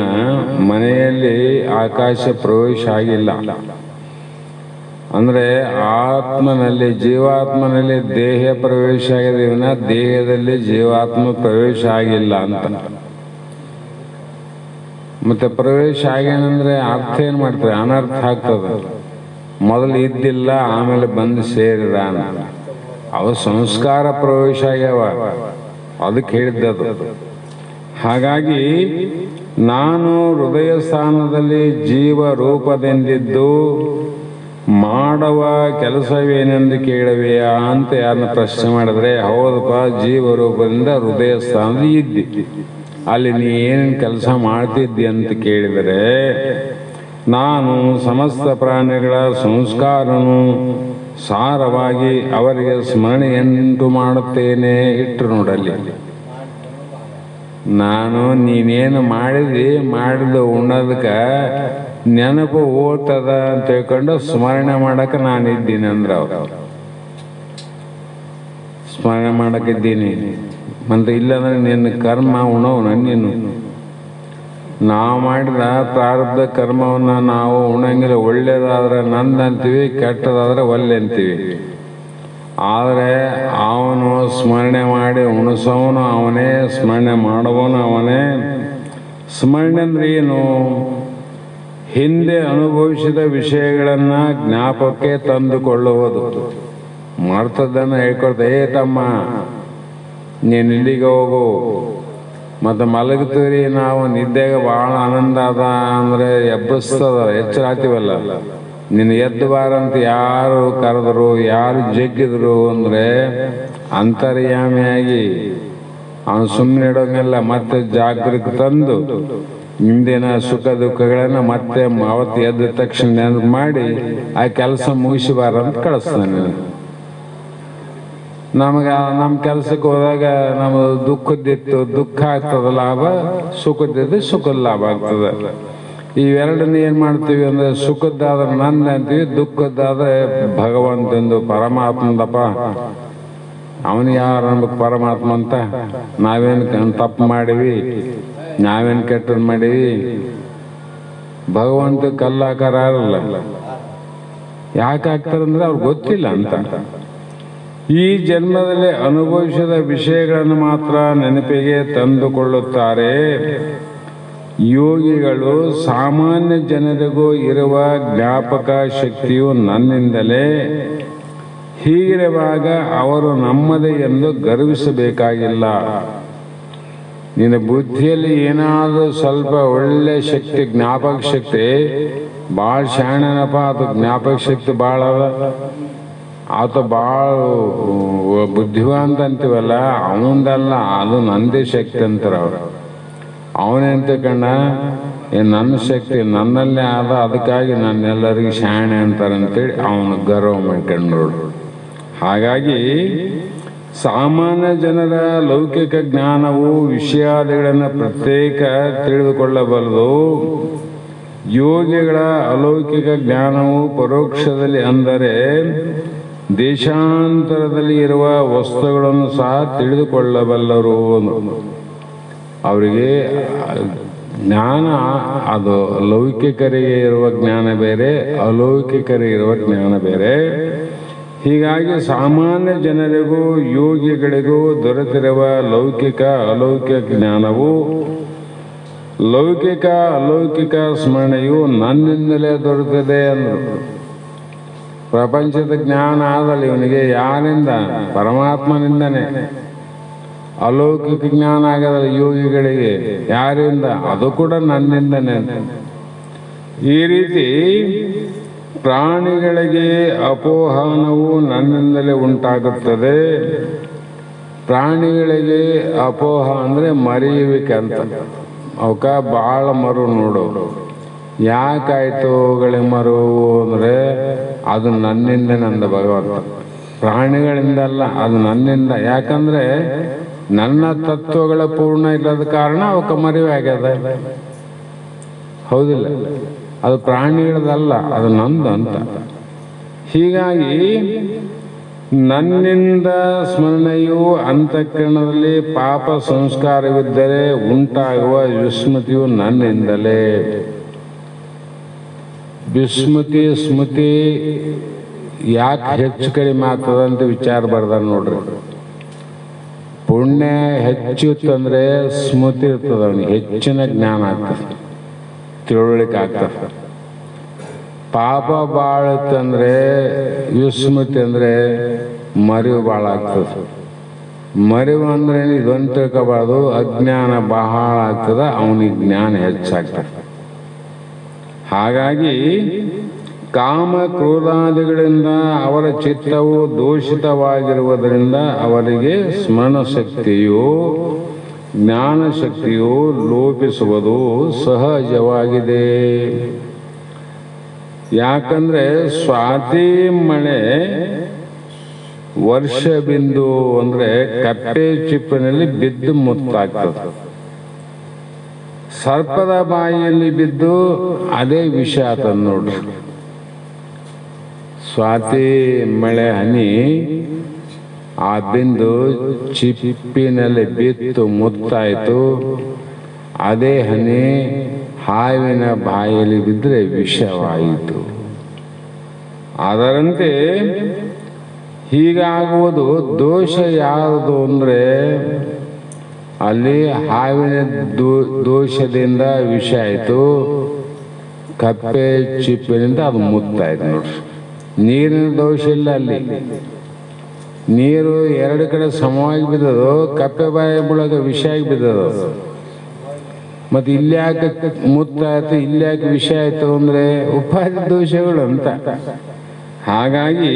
ಮನೆಯಲ್ಲಿ ಆಕಾಶ ಪ್ರವೇಶ ಆಗಿಲ್ಲ. ಅಂದರೆ ಆತ್ಮನಲ್ಲಿ ಜೀವಾತ್ಮನಲ್ಲಿ ದೇಹ ಪ್ರವೇಶ ಆಗಿದೆ ವಿನ ದೇಹದಲ್ಲಿ ಜೀವಾತ್ಮ ಪ್ರವೇಶ ಆಗಿಲ್ಲ ಅಂತ. ಮತ್ತೆ ಪ್ರವೇಶ ಆಗ್ಯಾನಂದ್ರೆ ಅರ್ಥ ಏನು ಮಾಡ್ತಾರೆ? ಅನರ್ಥ ಆಗ್ತದೆ. ಮೊದಲು ಇದ್ದಿಲ್ಲ, ಆಮೇಲೆ ಬಂದು ಸೇರಿದ. ಅವು ಸಂಸ್ಕಾರ ಪ್ರವೇಶ ಆಗ್ಯಾವ, ಅದಕ್ಕೆ ಹೇಳಿದ್ದದು. ಹಾಗಾಗಿ ನಾನು ಹೃದಯ ಸ್ಥಾನದಲ್ಲಿ ಜೀವ ರೂಪದಿಂದಿದ್ದು ಮಾಡುವ ಕೆಲಸವೇನೆಂದು ಕೇಳುವೆಯಾ ಅಂತ ಯಾರನ್ನ ಪ್ರಶ್ನೆ ಮಾಡಿದ್ರೆ, ಹೌದಪ್ಪ, ಜೀವ ರೂಪದಿಂದ ಹೃದಯ ಸ್ಥಾನದ ಇದ್ದಿ, ಅಲ್ಲಿ ನೀ ಏನೇನು ಕೆಲಸ ಮಾಡ್ತಿದ್ದಿ ಅಂತ ಕೇಳಿದರೆ, ನಾನು ಸಮಸ್ತ ಪ್ರಾಣಿಗಳ ಸಂಸ್ಕಾರನು ಸಾರವಾಗಿ ಅವರಿಗೆ ಸ್ಮರಣೆಯನ್ನುಂಟು ಮಾಡುತ್ತೇನೆ. ಇಟ್ಟು ನೋಡಲ್ಲಿ, ನಾನು ನೀನೇನು ಮಾಡಿದ ಉಣ್ಣೋದಕ್ಕೆ ನೆನಪು ಓದ್ತದ ಅಂತ ಹೇಳ್ಕೊಂಡು ಸ್ಮರಣೆ ಮಾಡಕ್ಕೆ ನಾನಿದ್ದೀನಿ ಅಂದ್ರೆ ಅವ್ರು ಸ್ಮರಣೆ ಮಾಡಕ್ಕಿದ್ದೀನಿ. ಮತ್ತೆ ಇಲ್ಲಂದ್ರೆ ನಿನ್ನ ಕರ್ಮ ಉಣೋನ. ನೀನು ನಾವು ಮಾಡಿದ ಪ್ರಾರಬ್ಧ ಕರ್ಮವನ್ನು ನಾವು ಉಣಂಗಿಲ್ಲ. ಒಳ್ಳೇದಾದ್ರೆ ನಂದು ಅಂತೀವಿ, ಕೆಟ್ಟದಾದ್ರೆ ಒಲ್ಲೆ ಅಂತೀವಿ. ಆದರೆ ಅವನು ಸ್ಮರಣೆ ಮಾಡಿ ಉಣಿಸೋನು ಅವನೇ, ಸ್ಮರಣೆ ಮಾಡುವವನು ಅವನೇ. ಸ್ಮರಣೆ ಅಂದ್ರೆ ಏನು? ಹಿಂದೆ ಅನುಭವಿಸಿದ ವಿಷಯಗಳನ್ನು ಜ್ಞಾಪಕಕ್ಕೆ ತಂದುಕೊಳ್ಳುವುದು. ಮರ್ತದನ್ನು ಹೇಳ್ಕೊಡ್ತಾ, ಏ ತಮ್ಮ ನೀನು ಇಲ್ಲಿಗೆ ಹೋಗು. ಮತ್ತು ಮಲಗ್ತೀರಿ, ನಾವು ನಿದ್ದೆಗೆ ಭಾಳ ಆನಂದ ಅದ ಅಂದರೆ ಎಬ್ಬಿಸ್ತದ, ಎಚ್ಚರ ಆಗ್ತೀವಲ್ಲ. ನಿನ್ನ ಎದ್ದು ಬಾರಂತ ಯಾರು ಕರೆದ್ರು, ಯಾರು ಜಗ್ಗಿದ್ರು ಅಂದರೆ ಅಂತರ್ಯಾಮಿಯಾಗಿ ಅವನು ಸುಮ್ಮನೆ ಇಡೋಂಗಿಲ್ಲ. ಮತ್ತೆ ಜಾಗೃತಿ ತಂದು ಹಿಂದಿನ ಸುಖ ದುಃಖಗಳನ್ನು ಮತ್ತೆ ಅವತ್ತು ಎದ್ದ ತಕ್ಷಣ ನೆನಪು ಮಾಡಿ ಆ ಕೆಲಸ ಮುಗಿಸಬಾರಂತ ಕಳಿಸ್ತಾನೆ. ನಮಗೆ ನಮ್ಮ ಕೆಲಸಕ್ಕೆ ಹೋದಾಗ ನಮ್ಮ ದುಃಖದ್ದಿತ್ತು ದುಃಖ ಆಗ್ತದ ಲಾಭ, ಸುಖದ್ದಿದ್ದು ಸುಖದ ಲಾಭ ಆಗ್ತದೆ. ಇವೆರಡನ್ನ ಏನು ಮಾಡ್ತೀವಿ ಅಂದರೆ, ಸುಖದ್ದಾದ್ರೆ ನಂದು ಅಂತೀವಿ, ದುಃಖದ್ದಾದ್ರೆ ಭಗವಂತಂದು ಪರಮಾತ್ಮಂದಪ್ಪ. ಅವನು ಯಾರು ಅನ್ಬೇಕು ಪರಮಾತ್ಮ ಅಂತ? ನಾವೇನು ತಪ್ಪು ಮಾಡಿವಿ, ನಾವೇನು ಕೆಟ್ಟದ್ದು ಮಾಡೀವಿ? ಭಗವಂತ ಕಲ್ಲಾಕಾರ ಇರಲ್ಲ. ಯಾಕೆ ಆಗ್ತಾರಂದ್ರೆ ಅವ್ರಿಗೆ ಗೊತ್ತಿಲ್ಲ ಅಂತ. ಈ ಜನ್ಮದಲ್ಲಿ ಅನುಭವಿಸಿದ ವಿಷಯಗಳನ್ನು ಮಾತ್ರ ನೆನಪಿಗೆ ತಂದುಕೊಳ್ಳುತ್ತಾರೆ. ಯೋಗಿಗಳು ಸಾಮಾನ್ಯ ಜನರಿಗೂ ಇರುವ ಜ್ಞಾಪಕ ಶಕ್ತಿಯು ನನ್ನಿಂದಲೇ. ಹೀಗಿರುವಾಗ ಅವರು ನಮ್ಮದೇ ಎಂದು ಗರ್ವಿಸಬೇಕಾಗಿಲ್ಲ. ನಿನ್ನ ಬುದ್ಧಿಯಲ್ಲಿ ಏನಾದರೂ ಸ್ವಲ್ಪ ಒಳ್ಳೆ ಶಕ್ತಿ, ಜ್ಞಾಪಕ ಶಕ್ತಿ, ಭಾಳ ಶಾಣನಪ್ಪ, ಅದು ಜ್ಞಾಪಕ ಶಕ್ತಿ ಭಾಳ ಅದ, ಆತ ಭಾಳ ಬುದ್ಧಿವಂತ ಅಂತೀವಲ್ಲ, ಅವನದಲ್ಲ, ಅದು ನಂದೇ ಶಕ್ತಿ ಅಂತಾರೆ ಅವರು. ಅವನೆಂತ ಕಣ್ಣ, ನನ್ನ ಶಕ್ತಿ ನನ್ನಲ್ಲೇ ಆದ, ಅದಕ್ಕಾಗಿ ನನ್ನೆಲ್ಲರಿಗೂ ಶಾಣೆ ಅಂತಾರೆ ಅಂತೇಳಿ ಅವನು ಗರ್ವ ಮಾಡ್ಕೊಂಡು ನೋಡು. ಹಾಗಾಗಿ ಸಾಮಾನ್ಯ ಜನರ ಲೌಕಿಕ ಜ್ಞಾನವು ವಿಷಯಾದಿಗಳನ್ನು ಪ್ರತ್ಯೇಕ ತಿಳಿದುಕೊಳ್ಳಬಲ್ಲದು. ಯೋಗಿಗಳ ಅಲೌಕಿಕ ಜ್ಞಾನವು ಪರೋಕ್ಷದಲ್ಲಿ, ಅಂದರೆ ದೇಶಾಂತರದಲ್ಲಿ ಇರುವ ವಸ್ತುಗಳನ್ನು ಸಹ ತಿಳಿದುಕೊಳ್ಳಬಲ್ಲರು. ಅವರಿಗೆ ಜ್ಞಾನ ಅದು ಲೌಕಿಕರಿಗೆ ಇರುವ ಜ್ಞಾನ ಬೇರೆ, ಅಲೌಕಿಕರಿಗೆ ಇರುವ ಜ್ಞಾನ ಬೇರೆ. ಹೀಗಾಗಿ ಸಾಮಾನ್ಯ ಜನರಿಗೂ ಯೋಗಿಗಳಿಗೂ ದೊರೆತಿರುವ ಲೌಕಿಕ ಅಲೌಕಿಕ ಜ್ಞಾನವು, ಲೌಕಿಕ ಅಲೌಕಿಕ ಸ್ಮರಣೆಯು ನನ್ನಿಂದಲೇ ದೊರೆತಿದೆ ಅಂದರು. ಪ್ರಪಂಚದ ಜ್ಞಾನ ಆದಲ್ಲಿ ಇವನಿಗೆ ಯಾರಿಂದ? ಪರಮಾತ್ಮನಿಂದನೇ. ಅಲೌಕಿಕ ಜ್ಞಾನ ಆಗದಲ್ಲ ಯೋಗಿಗಳಿಗೆ ಯಾರಿಂದ? ಅದು ಕೂಡ ನನ್ನಿಂದನೇ. ಈ ರೀತಿ ಪ್ರಾಣಿಗಳಿಗೆ ಅಪೋಹನವು ನನ್ನಿಂದಲೇ ಉಂಟಾಗುತ್ತದೆ. ಪ್ರಾಣಿಗಳಿಗೆ ಅಪೋಹ ಅಂದರೆ ಮರೆಯುವಿಕೆ ಅಂತ. ಅವಕ್ಕ ಭಾಳ ಮರು ನೋಡೋರು. ಯಾಕಾಯ್ತು ಅವುಗಳಿಗೆ ಮರು ಅಂದರೆ ಅದು ನನ್ನಿಂದ, ನಂದ ಭಗವಂತ. ಪ್ರಾಣಿಗಳಿಂದಲ್ಲ, ಅದು ನನ್ನಿಂದ. ಯಾಕಂದ್ರೆ ನನ್ನ ತತ್ವಗಳ ಪೂರ್ಣ ಇಲ್ಲದ ಕಾರಣ ಅವಕ್ಕೆ ಮರೆವು ಆಗ್ಯದ. ಹೌದಿಲ್ಲ? ಅದು ಪ್ರಾಣಿಗಳದಲ್ಲ, ಅದು ನಂದು ಅಂತ. ಹೀಗಾಗಿ ನನ್ನಿಂದ ಸ್ಮರಣೆಯು ಅಂತಃಕರಣದಲ್ಲಿ ಪಾಪ ಸಂಸ್ಕಾರವಿದ್ದರೆ ಉಂಟಾಗುವ ವಿಸ್ಮೃತಿಯು ನನ್ನಿಂದಲೇ. ವಿಸ್ಮೃತಿ ಸ್ಮೃತಿ ಯಾಕೆ ಹೆಚ್ಚು ಕಡಿಮೆ ಆಗ್ತದಂತ ವಿಚಾರ ಬರ್ದ ನೋಡ್ರಿ. ಪುಣ್ಯ ಹೆಚ್ಚಿತ್ತಂದ್ರೆ ಸ್ಮೃತಿ ಇರ್ತದ, ಅವನಿಗೆ ಹೆಚ್ಚಿನ ಜ್ಞಾನ ಆಗ್ತದೆ, ತಿಳುವಳಿಕೆ ಆಗ್ತದೆ. ಪಾಪ ಭಾಳ ಇತ್ತಂದ್ರೆ ವಿಸ್ಮೃತಿ ಅಂದ್ರೆ ಮರಿವು ಭಾಳ ಆಗ್ತದೆ. ಮರಿವು ಅಂದ್ರೆ ಇದೊಂದು ತಿಳ್ಕೋಬಾರ್ದು, ಅಜ್ಞಾನ ಬಹಳ ಆಗ್ತದ, ಅವನಿಗೆ ಜ್ಞಾನ ಹೆಚ್ಚಾಗ್ತದೆ. ಹಾಗಾಗಿ ಕಾಮ ಕ್ರೋಧಾದಿಗಳಿಂದ ಅವರ ಚಿತ್ತವು ದೂಷಿತವಾಗಿರುವುದರಿಂದ ಅವರಿಗೆ ಸ್ಮರಣ ಶಕ್ತಿಯು, ಜ್ಞಾನ ಶಕ್ತಿಯು ಲೋಪಿಸುವುದು ಸಹಜವಾಗಿದೆ. ಯಾಕಂದ್ರೆ ಸ್ವಾತಿ ಮಳೆ ವರ್ಷ ಬಿಂದು ಅಂದ್ರೆ ಕಪ್ಪೆ ಚಿಪ್ಪಿನಲ್ಲಿ ಬಿದ್ದು ಮುತ್ತಾಗ್ತದೆ. ಸರ್ಪದ ಬಾಯಿಯಲ್ಲಿ ಬಿದ್ದು ಅದೇ ವಿಷ ಆತದ ನೋಡ್ರಿ. ಸ್ವಾತಿ ಮಳೆ ಹನಿ ಆ ಬಿಂದು ಚಿಪ್ಪಿನಲ್ಲಿ ಬಿತ್ತು ಮುತ್ತಾಯಿತು, ಅದೇ ಹನಿ ಹಾವಿನ ಬಾಯಲ್ಲಿ ಬಿದ್ದರೆ ವಿಷವಾಯಿತು. ಅದರಂತೆ ಹೀಗಾಗುವುದು ದೋಷ ಯಾವುದು ಅಂದರೆ ಅಲ್ಲಿ ಹಾವಿನ ದೋಷದಿಂದ ವಿಷ ಆಯಿತು, ಕಪ್ಪೆ ಚಿಪ್ಪಿನಿಂದ ಅದು ಮುತ್ತಾಯ್ತು ನೋಡ್ರಿ. ನೀರಿನ ದೋಷ ಇಲ್ಲ, ಅಲ್ಲಿ ನೀರು ಎರಡು ಕಡೆ ಸಮವಾಗಿ ಬಿದ್ದದು, ಕಪ್ಪೆ ಬಾಯಿ ಬುಳಗ ವಿಷ ಆಗಿ ಬಿದ್ದದು. ಮತ್ತು ಇಲ್ಲಿ ಯಾಕೆ ಮುತ್ತಾಯ್ತು, ಇಲ್ಲಿ ಯಾಕೆ ವಿಷ ಆಯಿತು ಅಂದರೆ ಉಪಾಧಿ ದೋಷಗಳು ಅಂತ. ಹಾಗಾಗಿ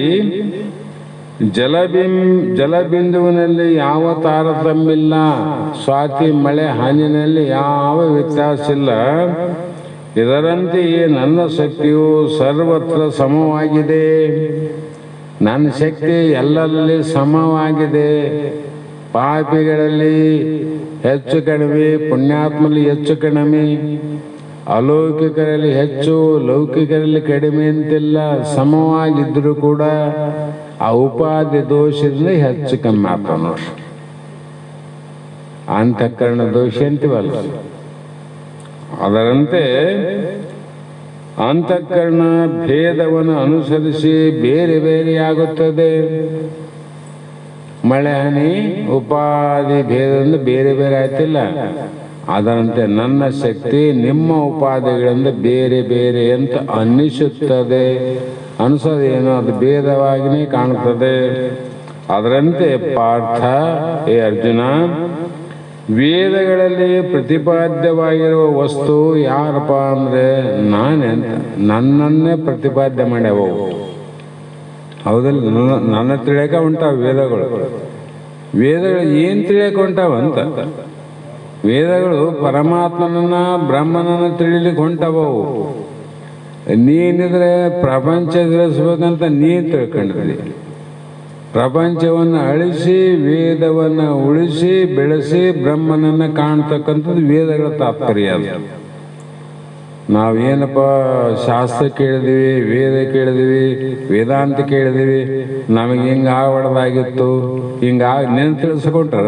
ಜಲಬಿಂದುವಿನಲ್ಲಿ ಯಾವ ತಾರತಮ್ಯ ಇಲ್ಲ, ಸ್ವಾತಿ ಮಳೆ ಹಾನಿನಲ್ಲಿ ಯಾವ ವ್ಯತ್ಯಾಸ ಇಲ್ಲ. ಇದರಂತೆಯೇ ನನ್ನ ಶಕ್ತಿಯು ಸರ್ವತ್ರ ಸಮವಾಗಿದೆ. ನನ್ನ ಶಕ್ತಿ ಎಲ್ಲರಲ್ಲಿ ಸಮವಾಗಿದೆ. ಪಾಪಿಗಳಲ್ಲಿ ಹೆಚ್ಚು ಕಡಿಮೆ, ಪುಣ್ಯಾತ್ಮರಲ್ಲಿ ಹೆಚ್ಚು ಕಡಿಮೆ, ಅಲೌಕಿಕರಲ್ಲಿ ಹೆಚ್ಚು, ಲೌಕಿಕರಲ್ಲಿ ಕಡಿಮೆ ಅಂತಿಲ್ಲ. ಸಮವಾಗಿದ್ದರೂ ಕೂಡ ಆ ಉಪಾಧಿ ದೋಷದಿಂದ ಹೆಚ್ಚು ಕಮ್ಮಿ ಆಗ್ತಾವ ನೋಡ್ರಿ. ಅಂತಃಕರಣ ದೋಷ ಅಂತೀವಲ್ಲ, ಅದರಂತೆ ಅಂತಃಕರಣ ಭೇದವನ್ನು ಅನುಸರಿಸಿ ಬೇರೆ ಬೇರೆಯಾಗುತ್ತದೆ. ಮಳೆ ಹನಿ ಉಪಾಧಿ ಭೇದದಿಂದ ಬೇರೆ ಬೇರೆ ಆಯ್ತಿಲ್ಲ. ಅದರಂತೆ ನನ್ನ ಶಕ್ತಿ ನಿಮ್ಮ ಉಪಾಧಿಗಳಿಂದ ಬೇರೆ ಬೇರೆ ಅಂತ ಅನ್ನಿಸುತ್ತದೆ. ಅನಿಸೋದೇನು, ಅದು ಭೇದವಾಗಿಯೇ ಕಾಣುತ್ತದೆ. ಅದರಂತೆ ಪಾರ್ಥ, ಏ ಅರ್ಜುನ, ವೇದಗಳಲ್ಲಿ ಪ್ರತಿಪಾದ್ಯವಾಗಿರುವ ವಸ್ತು ಯಾರಪ್ಪ ಅಂದರೆ ನಾನೇ ಅಂತ, ನನ್ನನ್ನೇ ಪ್ರತಿಪಾದ್ಯ ಮಾಡ್ಯಾವ. ಹೌದಲ್ಲ, ನನ್ನ ತಿಳಿಯಕ ಉಂಟಾವ ವೇದಗಳು. ವೇದಗಳು ಏನು ತಿಳಿಯಕ ಉಂಟಾವಂತ? ವೇದಗಳು ಪರಮಾತ್ಮನನ್ನ ಬ್ರಹ್ಮನನ್ನ ತಿಳಿಲಿಕ್ಕೆ ಹೊಂಟವವು. ನೀನಿದ್ರೆ ಪ್ರಪಂಚ ತಿಳಿಸ್ಬೇಕಂತ ನೀನು ತಿಳ್ಕೊಂಡಿದ್ರಿ. ಪ್ರಪಂಚವನ್ನು ಅಳಿಸಿ ವೇದವನ್ನು ಉಳಿಸಿ ಬೆಳೆಸಿ ಬ್ರಹ್ಮನನ್ನ ಕಾಣ್ತಕ್ಕಂಥದ್ದು ವೇದಗಳ ತಾತ್ಪರ್ಯ. ನಾವೇನಪ್ಪ ಶಾಸ್ತ್ರ ಕೇಳಿದೀವಿ, ವೇದ ಕೇಳಿದೀವಿ, ವೇದಾಂತ ಕೇಳಿದೀವಿ, ನಮಗೆ ಹಿಂಗೆ ಆಗಬಾರ್ದಾಗಿತ್ತು, ಹಿಂಗಾಗಿ ನೆನ್ ತಿಳಿಸ್ಕೊಟ್ರ.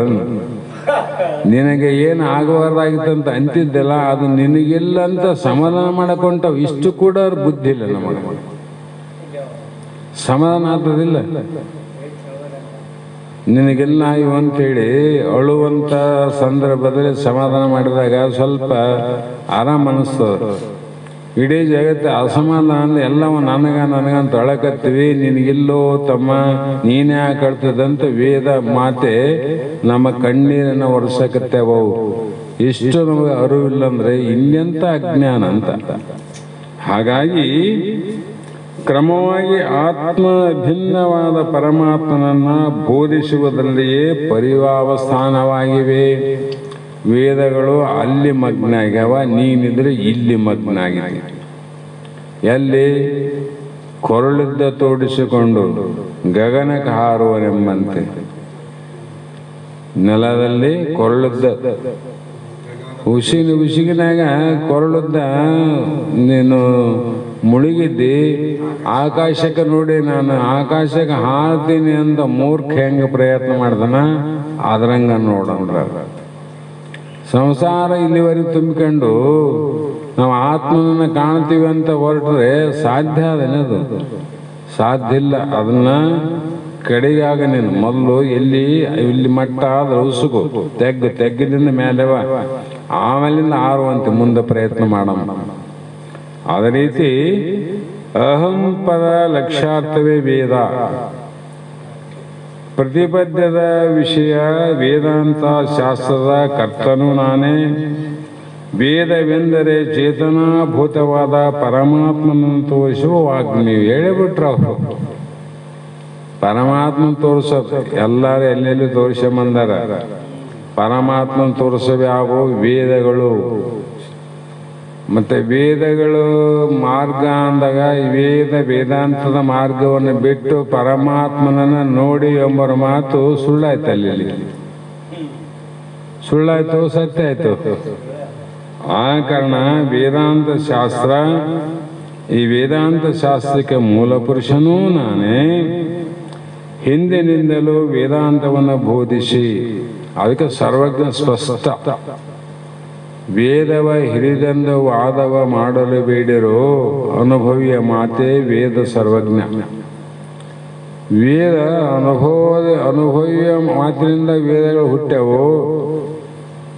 ನಿನಗೆ ಏನು ಆಗಬಾರ್ದಾಗಿತ್ತು ಅಂತ ಅಂತಿದ್ದೆಲ್ಲ ಅದು ನಿನಗಿಲ್ಲ ಅಂತ ಸಮಾಧಾನ ಮಾಡಕೊಂಡವು. ಇಷ್ಟು ಕೂಡ ಅವ್ರ ಬುದ್ಧಿ ಇಲ್ಲ, ನಮಗೆ ಸಮಾಧಾನ ಆಗ್ತದಿಲ್ಲ. ನಿನಗೆಲ್ಲ ಇವು ಅಂತೇಳಿ ಅಳುವಂಥ ಸಂದರ್ಭದಲ್ಲಿ ಸಮಾಧಾನ ಮಾಡಿದಾಗ ಸ್ವಲ್ಪ ಆರಾಮ ಅನ್ನಿಸ್ತದೆ. ಇಡೀ ಜಗತ್ತು ಅಸಮಾಧಾನ ಎಲ್ಲವ ನನಗಂತ ಅಳಕತ್ತೀವಿ, ನಿನಗಿಲ್ಲೋ ತಮ್ಮ ನೀನೇ ಹಾಕಳ್ತದಂತ ವೇದ ಮಾತೆ ನಮ್ಮ ಕಣ್ಣೀರನ್ನು ಒರೆಸಕತ್ತೇವವು. ಇಷ್ಟು ನಮಗೆ ಅರಿವಿಲ್ಲಂದ್ರೆ ಇನ್ನೆಂಥ ಅಜ್ಞಾನ ಅಂತ. ಹಾಗಾಗಿ ಕ್ರಮವಾಗಿ ಆತ್ಮ ಭಿನ್ನವಾದ ಪರಮಾತ್ಮನನ್ನ ಬೋಧಿಸುವುದರಲ್ಲಿಯೇ ಪರಿವಾವಸ್ಥಾನವಾಗಿವೆ. ವೇದಗಳು ಅಲ್ಲಿ ಮಗ್ನ ಆಗ್ಯಾವ, ನೀನಿದ್ರೆ ಇಲ್ಲಿ ಮಗ್ನ ಆಗಿದೆ. ಎಲ್ಲಿ? ಕೊರಳಿದ್ದ ತೋಡಿಸಿಕೊಂಡು ಗಗನಕ್ಕೆ ಹಾರುವನೆಂಬಂತೆ. ನೆಲದಲ್ಲಿ ಕೊರಳಿದ್ದ ಉಸಿಗಿನಾಗ ಕೊರಳಿದ್ದ ನೀನು ಮುಳುಗಿದ್ದಿ, ಆಕಾಶಕ್ಕೆ ನೋಡಿ ನಾನು ಆಕಾಶಕ್ಕೆ ಹಾರ್ತೀನಿ ಅಂತ ಮೂರ್ಖ ಹೆಂಗೆ ಪ್ರಯತ್ನ ಮಾಡ್ದನ ಅದ್ರಂಗ ನೋಡಂದ್ರ. ಸಂಸಾರ ಇಲ್ಲಿವರೆಗೆ ತುಂಬಿಕೊಂಡು ನಾವು ಆತ್ಮನನ್ನು ಕಾಣ್ತೀವಿ ಅಂತ ಹೊರಟ್ರೆ ಸಾಧ್ಯ ಅದನ್ನದು ಸಾಧ್ಯ ಇಲ್ಲ. ಅದನ್ನ ಕಡೆಗಾಗ ನೀನು ಮೊದಲು ಇಲ್ಲಿ ಮಟ್ಟ ಆದ್ರೆ ಉಸುಕು ತೆಗ್ಗದಿಂದ ಮೇಲೆವ, ಆಮೇಲಿಂದ ಆರುವಂತೆ ಮುಂದೆ ಪ್ರಯತ್ನ ಮಾಡೋಣ. ಅದೇ ರೀತಿ ಅಹಂ ಪದ ಲಕ್ಷ್ಯಾರ್ಥವೇ ವೇದ. ಪ್ರತಿಪದ್ಯದ ವಿಷಯ ವೇದಾಂತ ಶಾಸ್ತ್ರದ ಕರ್ತನು ನಾನೇ. ವೇದವೆಂದರೆ ಚೇತನಾಭೂತವಾದ ಪರಮಾತ್ಮನನ್ನು ತೋರಿಸುವ ವಾಗ್ಮಿ. ನೀವು ಹೇಳಿಬಿಟ್ರ ಅವರು ಪರಮಾತ್ಮನ ತೋರಿಸೋದು ಎಲ್ಲರೂ ಎಲ್ಲೆಲ್ಲಿ ತೋರಿಸಬಂದಾರ. ಪರಮಾತ್ಮನ ತೋರಿಸೋದು ಯಾವ ವೇದಗಳು. ಮತ್ತೆ ವೇದಗಳು ಮಾರ್ಗ ಅಂದಾಗ ವೇದಾಂತದ ಮಾರ್ಗವನ್ನು ಬಿಟ್ಟು ಪರಮಾತ್ಮನನ್ನ ನೋಡಿ ಎಂಬರ ಮಾತು ಸುಳ್ಳಾಯ್ತು. ಅಲ್ಲಿ ಸುಳ್ಳಾಯ್ತು, ಸತ್ಯ ಆಯ್ತು. ಆ ಕಾರಣ ವೇದಾಂತ ಶಾಸ್ತ್ರ, ಈ ವೇದಾಂತ ಶಾಸ್ತ್ರಕ್ಕೆ ಮೂಲ ಪುರುಷನೂ ನಾನೇ. ಹಿಂದಿನಿಂದಲೂ ವೇದಾಂತವನ್ನು ಬೋಧಿಸಿ ಅದಕ್ಕೆ ಸರ್ವಜ್ಞ ಸ್ಪಷ್ಟ. ವೇದವ ಹಿರಿದಂದು ವಾದವ ಮಾಡಲು ಬೇಡಿರೋ ಅನುಭವಿಯ ಮಾತೆ ವೇದ ಸರ್ವಜ್ಞ. ವೇದ ಅನುಭವಿಯ ಮಾತಿನಿಂದ ವೇದಗಳು ಹುಟ್ಟ್ಯವು.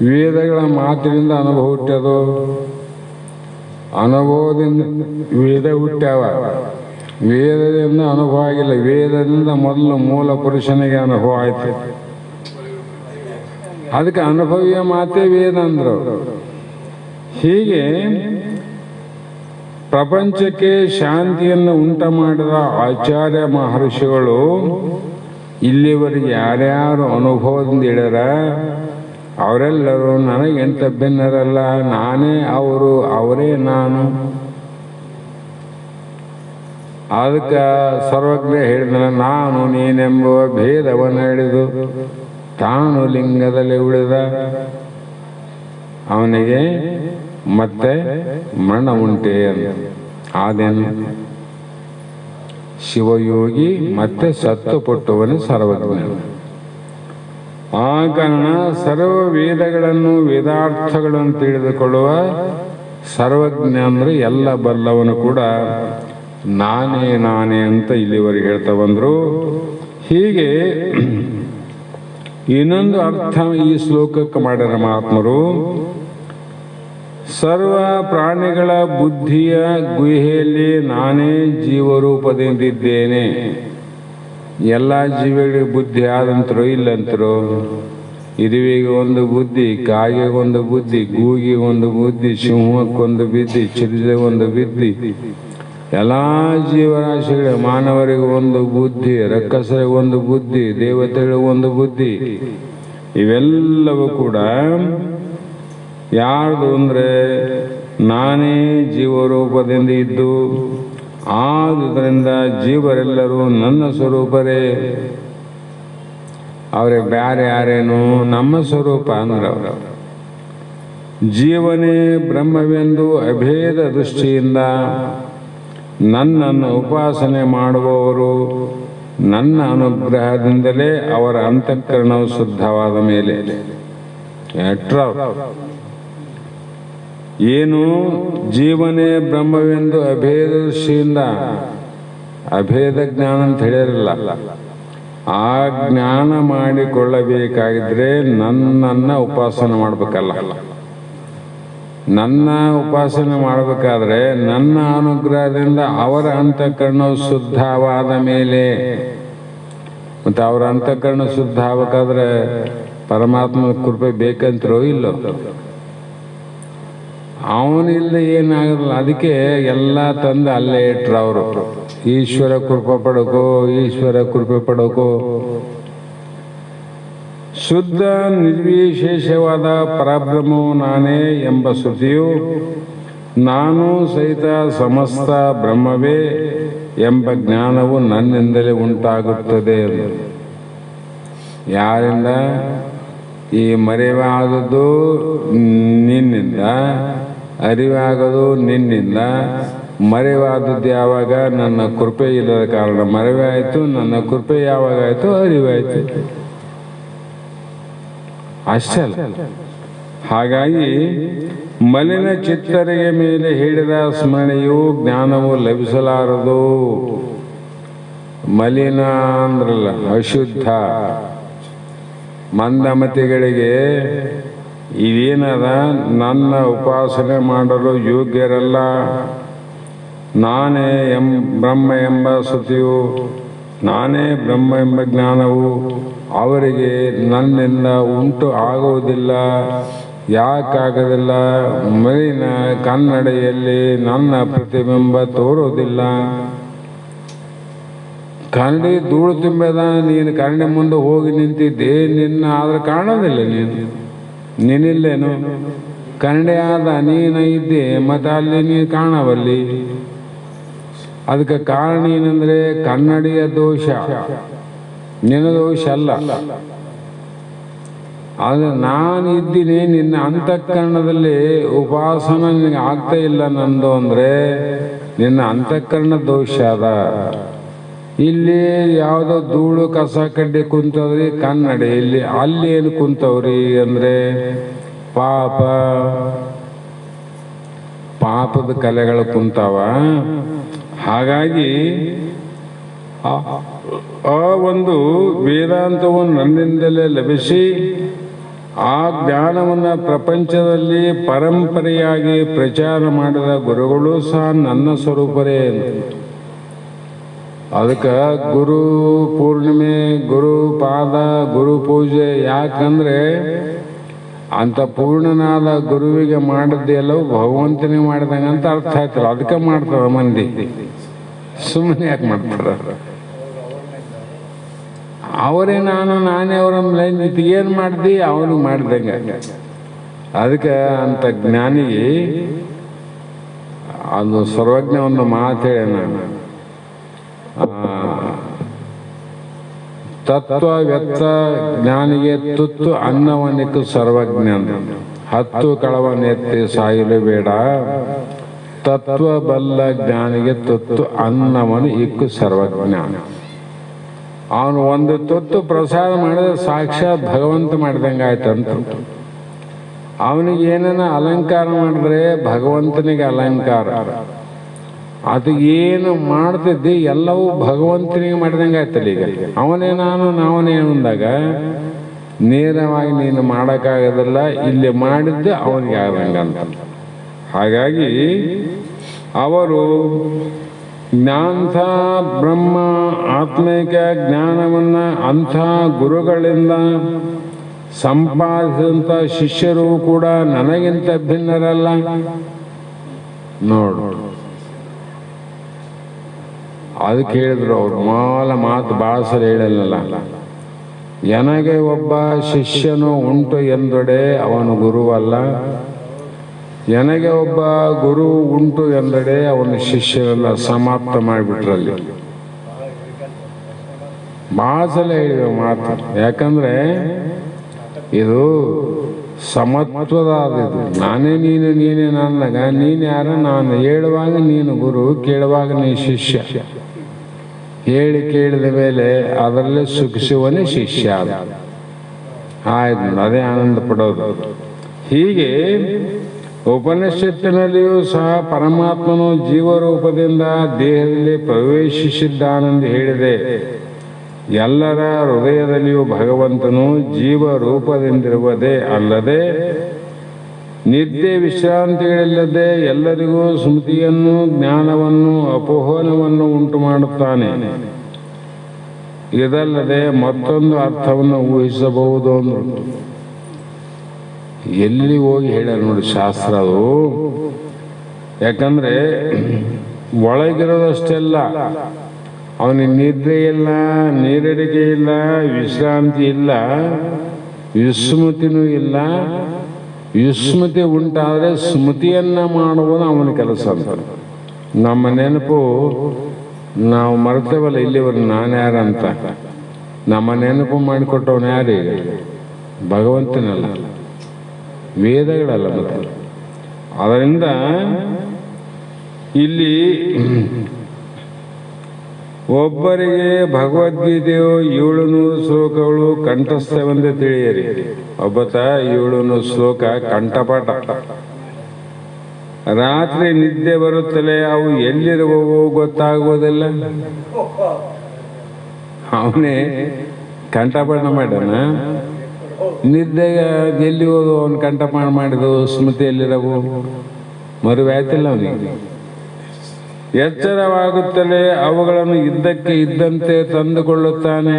ವೇದಗಳ ಮಾತಿನಿಂದ ಅನುಭವ ಹುಟ್ಟ್ಯದು. ಅನುಭವದಿಂದ ವೇದ ಹುಟ್ಟ್ಯಾವ. ವೇದದಿಂದ ಅನುಭವ ಆಗಿಲ್ಲ. ವೇದದಿಂದ ಮೊದಲು ಮೂಲ ಪುರುಷನಿಗೆ ಅನುಭವ ಆಯ್ತು. ಅದಕ್ಕೆ ಅನುಭವಿಯ ಮಾತೆ ವೇದ ಅಂದ್ರು. ಹೀಗೆ ಪ್ರಪಂಚಕ್ಕೆ ಶಾಂತಿಯನ್ನು ಉಂಟು ಮಾಡಿದ ಆಚಾರ್ಯ ಮಹರ್ಷಿಗಳು ಇಲ್ಲಿವರೆಗೆ ಯಾರ್ಯಾರು ಅನುಭವದಿಂದ ಇಳ್ಯಾರ ಅವರೆಲ್ಲರೂ ನನಗೆಂತ ಭಿನ್ನರಲ್ಲ. ನಾನೇ ಅವರು, ಅವರೇ ನಾನು. ಅದಕ್ಕೆ ಸರ್ವಜ್ಞ ಹೇಳಿದ ನಾನು ನೀನೆಂಬುವ ಭೇದವನ್ನು ಹಿಡಿದು ತಾನು ಲಿಂಗದಲ್ಲಿ ಉಳಿದ ಅವನಿಗೆ ಮತ್ತೆ ಮರಣ ಉಂಟೆ ಆದೇನು. ಶಿವಯೋಗಿ ಮತ್ತೆ ಸತ್ತು ಪುಟ್ಟವನು ಸರ್ವಜ್ಞ. ಆ ಕಾರಣ ಸರ್ವ ವೇದಗಳನ್ನು ವೇದಾರ್ಥಗಳನ್ನು ತಿಳಿದುಕೊಳ್ಳುವ ಸರ್ವಜ್ಞ ಅಂದ್ರೆ ಎಲ್ಲ ಬಲ್ಲವನು ಕೂಡ ನಾನೇ ನಾನೇ ಅಂತ ಇಲ್ಲಿವರೆಗೆ ಹೇಳ್ತಾ ಬಂದ್ರು. ಹೀಗೆ ಇನ್ನೊಂದು ಅರ್ಥ ಈ ಶ್ಲೋಕಕ್ಕೆ ಮಾಡ್ಯಾರ ಮಹಾತ್ಮರು. ಸರ್ವ ಪ್ರಾಣಿಗಳ ಬುದ್ಧಿಯ ಗುಹೆಯಲ್ಲಿ ನಾನೇ ಜೀವರೂಪದಿಂದಿದ್ದೇನೆ. ಎಲ್ಲ ಜೀವಿಗಳಿಗೆ ಬುದ್ಧಿ ಆದಂತರೋ ಇಲ್ಲಂತರೋ, ಇರುವೆಗೆ ಒಂದು ಬುದ್ಧಿ, ಕಾಗೆಗೆ ಒಂದು ಬುದ್ಧಿ, ಗೂಗಿಗೆ ಒಂದು ಬುದ್ಧಿ, ಸಿಂಹಕ್ಕೊಂದು ಬುದ್ಧಿ, ಚಿರತೆಗೆ ಒಂದು ಬುದ್ಧಿ, ಎಲ್ಲ ಜೀವರಾಶಿಗಳ ಮಾನವರಿಗೆ ಒಂದು ಬುದ್ಧಿ, ರಕ್ಕಸರಿಗೆ ಒಂದು ಬುದ್ಧಿ, ದೇವತೆಗಳಿಗೆ ಒಂದು ಬುದ್ಧಿ. ಇವೆಲ್ಲವೂ ಕೂಡ ಯಾರ್ದು ಅಂದರೆ ನಾನೇ ಜೀವರೂಪದಿಂದ ಇದ್ದು, ಆದುದರಿಂದ ಜೀವರೆಲ್ಲರೂ ನನ್ನ ಸ್ವರೂಪರೇ. ಅವರೇ ಬ್ಯಾರೆ ಯಾರೇನು, ನಮ್ಮ ಸ್ವರೂಪ ಅಂದ್ರೆ ಅವರು. ಜೀವನೇ ಬ್ರಹ್ಮವೆಂದು ಅಭೇದ ದೃಷ್ಟಿಯಿಂದ ನನ್ನನ್ನು ಉಪಾಸನೆ ಮಾಡುವವರು ನನ್ನ ಅನುಗ್ರಹದಿಂದಲೇ ಅವರ ಅಂತಃಕರಣವು ಶುದ್ಧವಾದ ಮೇಲೆ. ಏನು ಜೀವನೇ ಬ್ರಹ್ಮವೆಂದು ಅಭೇದ ದೃಷ್ಟಿಯಿಂದ, ಅಭೇದ ಜ್ಞಾನ ಅಂತ ಹೇಳಿರಲ್ಲ, ಆ ಜ್ಞಾನ ಮಾಡಿಕೊಳ್ಳಬೇಕಾಗಿದ್ರೆ ನನ್ನನ್ನು ಉಪಾಸನೆ ಮಾಡ್ಬೇಕಲ್ಲ. ನನ್ನ ಉಪಾಸನೆ ಮಾಡಬೇಕಾದ್ರೆ ನನ್ನ ಅನುಗ್ರಹದಿಂದ ಅವರ ಅಂತಃಕರಣ ಶುದ್ಧವಾದ ಮೇಲೆ. ಮತ್ತು ಅವರ ಅಂತಃಕರಣ ಶುದ್ಧ ಆಗಬೇಕಾದ್ರೆ ಪರಮಾತ್ಮನ ಕೃಪೆ ಬೇಕಂತರೋ ಇಲ್ಲೋ, ಅವನಿಲ್ಲ ಏನಾಗಲ್ಲ. ಅದಕ್ಕೆ ಎಲ್ಲ ತಂದು ಅಲ್ಲೇ ಇಟ್ರು ಅವರು. ಈಶ್ವರ ಕೃಪೆ ಪಡಕೋ, ಈಶ್ವರ ಕೃಪೆ ಪಡಕೋ. ಶುದ್ಧ ನಿರ್ವಿಶೇಷವಾದ ಪರಬ್ರಹ್ಮವು ನಾನೇ ಎಂಬ ಶ್ರುತಿಯು ನಾನು ಸಹಿತ ಸಮಸ್ತ ಬ್ರಹ್ಮವೇ ಎಂಬ ಜ್ಞಾನವು ನನ್ನಿಂದಲೇ ಉಂಟಾಗುತ್ತದೆ. ಯಾರಿಂದ? ಈ ಮರೆವಾದದ್ದು ನಿನ್ನಿಂದ, ಅರಿವಾಗೋದು ನಿನ್ನಿಂದ. ಮರೆವಾದದ್ದು ಯಾವಾಗ? ನನ್ನ ಕೃಪೆ ಇಲ್ಲದ ಕಾರಣ ಮರೆವಾಯಿತು. ನನ್ನ ಕೃಪೆ ಯಾವಾಗಾಯಿತು? ಅರಿವಾಯಿತು. ಅಷ್ಟೇ ಅಲ್ಲ. ಹಾಗಾಗಿ ಮಲಿನ ಚಿತ್ತರಿಗೆ ಮೇಲೆ ಹೇಳಿದ ಸ್ಮರಣೆಯು ಜ್ಞಾನವು ಲಭಿಸಲಾರದು. ಮಲಿನ ಅಂದ್ರಲ್ಲ, ಅಶುದ್ಧ ಮಂದಮತಿಗಳಿಗೆ ಇದೇನದ, ನನ್ನ ಉಪಾಸನೆ ಮಾಡಲು ಯೋಗ್ಯರಲ್ಲ. ನಾನೇ ಬ್ರಹ್ಮ ಎಂಬ ಶ್ರುತಿಯು, ನಾನೇ ಬ್ರಹ್ಮ ಎಂಬ ಜ್ಞಾನವು ಅವರಿಗೆ ನನ್ನಿಂದ ಉಂಟು ಆಗುವುದಿಲ್ಲ. ಯಾಕಾಗದಿಲ್ಲ? ಮಲಿನ ಕನ್ನಡಿಯಲ್ಲಿ ನನ್ನ ಪ್ರತಿಬಿಂಬ ತೋರುವುದಿಲ್ಲ. ಕನ್ನಡಿ ಧೂಳು ತುಂಬಿದ, ನೀನು ಕನ್ನಡಿ ಮುಂದೆ ಹೋಗಿ ನಿಂತಿದ್ದೆ, ನಿನ್ನ ಆದ್ರೆ ಕಾಣೋದಿಲ್ಲ. ನೀನಿಲ್ಲೇನು? ಕನ್ನಡಿ ಆದ ನೀನ ಇದ್ದೆ, ಮತ್ತು ಅಲ್ಲಿ ನೀನು ಕಾಣವಲ್ಲಿ. ಅದಕ್ಕೆ ಕಾರಣ ಏನಂದ್ರೆ ಕನ್ನಡಿಯ ದೋಷ, ನಿನ್ನ ದೋಷ ಅಲ್ಲ. ಆದರೆ ನಾನು ಇದ್ದೀನಿ, ನಿನ್ನ ಅಂತಃಕರಣದಲ್ಲಿ ಉಪಾಸನ ನಿನಗೆ ಆಗ್ತಾ ಇಲ್ಲ ನಂದು ಅಂದರೆ ನಿನ್ನ ಅಂತಃಕರಣ ದೋಷ ಅದ. ಇಲ್ಲಿ ಯಾವುದೋ ಧೂಳು ಕಸ ಕಡ್ಡಿ ಕುಂತವ್ರಿ ಕನ್ನಡಿ, ಇಲ್ಲಿ ಅಲ್ಲಿ ಏನು ಕುಂತವ್ರಿ ಅಂದರೆ ಪಾಪದ ಕಲೆಗಳು ಕುಂತಾವ. ಹಾಗಾಗಿ ಆ ಒಂದು ವೇದಾಂತವನ್ನು ನನ್ನಿಂದಲೇ ಲಭಿಸಿ ಆ ಜ್ಞಾನವನ್ನು ಪ್ರಪಂಚದಲ್ಲಿ ಪರಂಪರೆಯಾಗಿ ಪ್ರಚಾರ ಮಾಡಿದ ಗುರುಗಳು ಸಹ ನನ್ನ ಸ್ವರೂಪರೇ. ಅದಕ್ಕೆ ಗುರು ಪೂರ್ಣಿಮೆ, ಗುರು ಪಾದ, ಗುರು ಪೂಜೆ ಯಾಕಂದ್ರೆ ಅಂತ ಪೂರ್ಣನಾದ ಗುರುವಿಗೆ ಮಾಡಿದ್ದೆಲ್ಲವೂ ಭಗವಂತನಿಗೆ ಮಾಡಿದಂಗೆ ಅಂತ ಅರ್ಥ ಆಯ್ತಲ್ಲ. ಅದಕ್ಕೆ ಮಾಡ್ತಾರ ಮಂದಿ, ಸುಮ್ಮನೆ ಯಾಕೆ ಮಾಡ್ತಾರ? ಅವರೇ ನಾನೇ ಅವರ ಏನು ಮಾಡ್ದಿ ಅವನು ಮಾಡಿದಂಗೆ. ಅದಕ್ಕೆ ಅಂತ ಜ್ಞಾನಿಗೆ ಅದು ಸರ್ವಜ್ಞ ಒಂದು ಮಾತು ಹೇಳ ನಾನು, ತತ್ವ ವ್ಯಕ್ತ ಜ್ಞಾನಿಗೆ ತುತ್ತು ಅನ್ನವನ್ನಿಕ್ಕು ಸರ್ವಜ್ಞ. 10 ಕಳವನ್ನೆತ್ತಿ ಸಾಯಲು ಬೇಡ, ತತ್ವ ಬಲ್ಲ ಜ್ಞಾನಿಗೆ ತುತ್ತು ಅನ್ನವನ್ನು ಇಕ್ಕು ಸರ್ವಜ್ಞ. ಅವನು ಒಂದು ತುತ್ತು ಪ್ರಸಾದ ಮಾಡಿದ್ರೆ ಸಾಕ್ಷಾತ್ ಭಗವಂತ ಮಾಡಿದಂಗೆ ಆಯ್ತಂತ. ಅವನಿಗೆ ಏನನ್ನ ಅಲಂಕಾರ ಮಾಡಿದ್ರೆ ಭಗವಂತನಿಗೆ ಅಲಂಕಾರ. ಅದು ಏನು ಮಾಡ್ತಿದ್ದಿ ಎಲ್ಲವೂ ಭಗವಂತನಿಗೆ ಮಾಡಿದಂಗೆ ಆಯ್ತಲ್ಲ. ಈಗ ಅವನೇ ನಾನು ನಾವನೇ ಅಂದಾಗ ನೇರವಾಗಿ ನೀನು ಮಾಡೋಕ್ಕಾಗೋದಿಲ್ಲ, ಇಲ್ಲಿ ಮಾಡಿದ್ದೆ ಅವನಿಗೆ ಆದಂಗಂತ. ಹಾಗಾಗಿ ಅವರು ಜ್ಞಾನಂಥ ಬ್ರಹ್ಮ ಆತ್ಮಿಕ ಜ್ಞಾನವನ್ನು ಅಂಥ ಗುರುಗಳಿಂದ ಸಂಪಾದಿಸಿದಂಥ ಶಿಷ್ಯರು ಕೂಡ ನನಗಿಂತ ಭಿನ್ನರಲ್ಲ. ನೋಡು, ಅದಕ್ಕೆ ಹೇಳಿದ್ರು ಅವ್ರು ಮಾತು ಭಾಳ ಸಲ ಹೇಳಲ್ಲ. ನನಗೆ ಒಬ್ಬ ಶಿಷ್ಯನು ಉಂಟು ಎಂದೊಡೆ ಅವನು ಗುರುವಲ್ಲ, ನನಗೆ ಒಬ್ಬ ಗುರು ಉಂಟು ಎಂದಡೆ ಅವನ ಶಿಷ್ಯರೆಲ್ಲ ಸಮಾಪ್ತ ಮಾಡಿಬಿಟ್ರಲ್ಲಿ. ಭಾಳ ಸಲ ಹೇಳಿದ ಮಾತು. ಯಾಕಂದ್ರೆ ಇದು ಸಮತ್ವದ ಇದು. ನಾನೇ ನೀನು, ನೀನೇ ನನ್ನಗ, ನೀನು ಯಾರ ನಾನು. ಹೇಳುವಾಗ ನೀನು ಗುರು, ಕೇಳುವಾಗ ನೀ ಶಿಷ್ಯ. ಹೇಳಿ ಕೇಳಿದ ಮೇಲೆ ಅದರಲ್ಲೇ ಸುಖಿಸುವನೇ ಶಿಷ್ಯ. ಆಯ್ತು, ಅದೇ ಆನಂದ ಪಡೋದು. ಹೀಗೆ ಉಪನಿಷತ್ತಿನಲ್ಲಿಯೂ ಸಹ ಪರಮಾತ್ಮನು ಜೀವರೂಪದಿಂದ ದೇಹದಲ್ಲಿ ಪ್ರವೇಶಿಸಿದ್ದಾನೆಂದು ಹೇಳಿದೆ. ಎಲ್ಲರ ಹೃದಯದಲ್ಲಿಯೂ ಭಗವಂತನು ಜೀವರೂಪದಿಂದಿರುವುದೇ ಅಲ್ಲದೆ ನಿದ್ದೆ ವಿಶ್ರಾಂತಿಗಳಿಲ್ಲದೆ ಎಲ್ಲರಿಗೂ ಸ್ಮೃತಿಯನ್ನು, ಜ್ಞಾನವನ್ನು, ಅಪೋಹನವನ್ನು ಉಂಟು ಮಾಡುತ್ತಾನೆ. ಇದಲ್ಲದೆ ಮತ್ತೊಂದು ಅರ್ಥವನ್ನು ಊಹಿಸಬಹುದು ಅಂದರು. ಎಲ್ಲಿ ಹೋಗಿ ಹೇಳ ನೋಡಿ ಶಾಸ್ತ್ರ ಅದು. ಯಾಕಂದ್ರೆ ಒಳಗಿರೋದಷ್ಟೆಲ್ಲ, ಅವನಿಗೆ ನಿದ್ರೆ ಇಲ್ಲ, ನೀರಡಿಕೆ ಇಲ್ಲ, ವಿಶ್ರಾಂತಿ ಇಲ್ಲ, ವಿಸ್ಮೃತಿನೂ ಇಲ್ಲ. ವಿಸ್ಮೃತಿ ಉಂಟಾದರೆ ಸ್ಮೃತಿಯನ್ನ ಮಾಡುವುದು ಅವನ ಕೆಲಸ ಅಂತ. ನಮ್ಮ ನೆನಪು ನಾವು ಮರ್ತೇವಲ್ಲ ಇಲ್ಲಿವರೆಗೆ ನಾನು ಯಾರಂತ. ನಮ್ಮ ನೆನಪು ಮಾಡಿಕೊಟ್ಟವನು ಯಾರೀಗ? ಭಗವಂತನಲ್ಲ, ವೇದಗಳಲ್ಲ. ಮತ್ತೆ ಅದರಿಂದ ಇಲ್ಲಿ ಒಬ್ಬರಿಗೆ ಭಗವದ್ಗೀತೆಯು 700 ಶ್ಲೋಕಗಳು ಕಂಠಸ್ಥವೆಂದು ತಿಳಿಯಿರಿ. ಒಬ್ಬತ 700 ಶ್ಲೋಕ ಕಂಠಪಾಠ. ರಾತ್ರಿ ನಿದ್ದೆ ಬರುತ್ತಲೇ ಅವು ಎಲ್ಲಿರುವವು ಗೊತ್ತಾಗುವುದಿಲ್ಲ. ಅವನೇ ಕಂಠಪಾಠ ಮಾಡ್ಯಾನ, ನಿದ್ದೆಗೆ ಎಲ್ಲಿ ಹೋದು ಅವನು ಕಂಠಪಾಠ ಮಾಡಿದವು, ಸ್ಮೃತಿಯಲ್ಲಿರವು ಮರುವಾಯ್ತಿಲ್ಲ ಅವನಿಗೆ. ಎಚ್ಚರವಾಗುತ್ತಲೇ ಅವುಗಳನ್ನು ಇದ್ದಕ್ಕೆ ಇದ್ದಂತೆ ತಂದುಕೊಳ್ಳುತ್ತಾನೆ.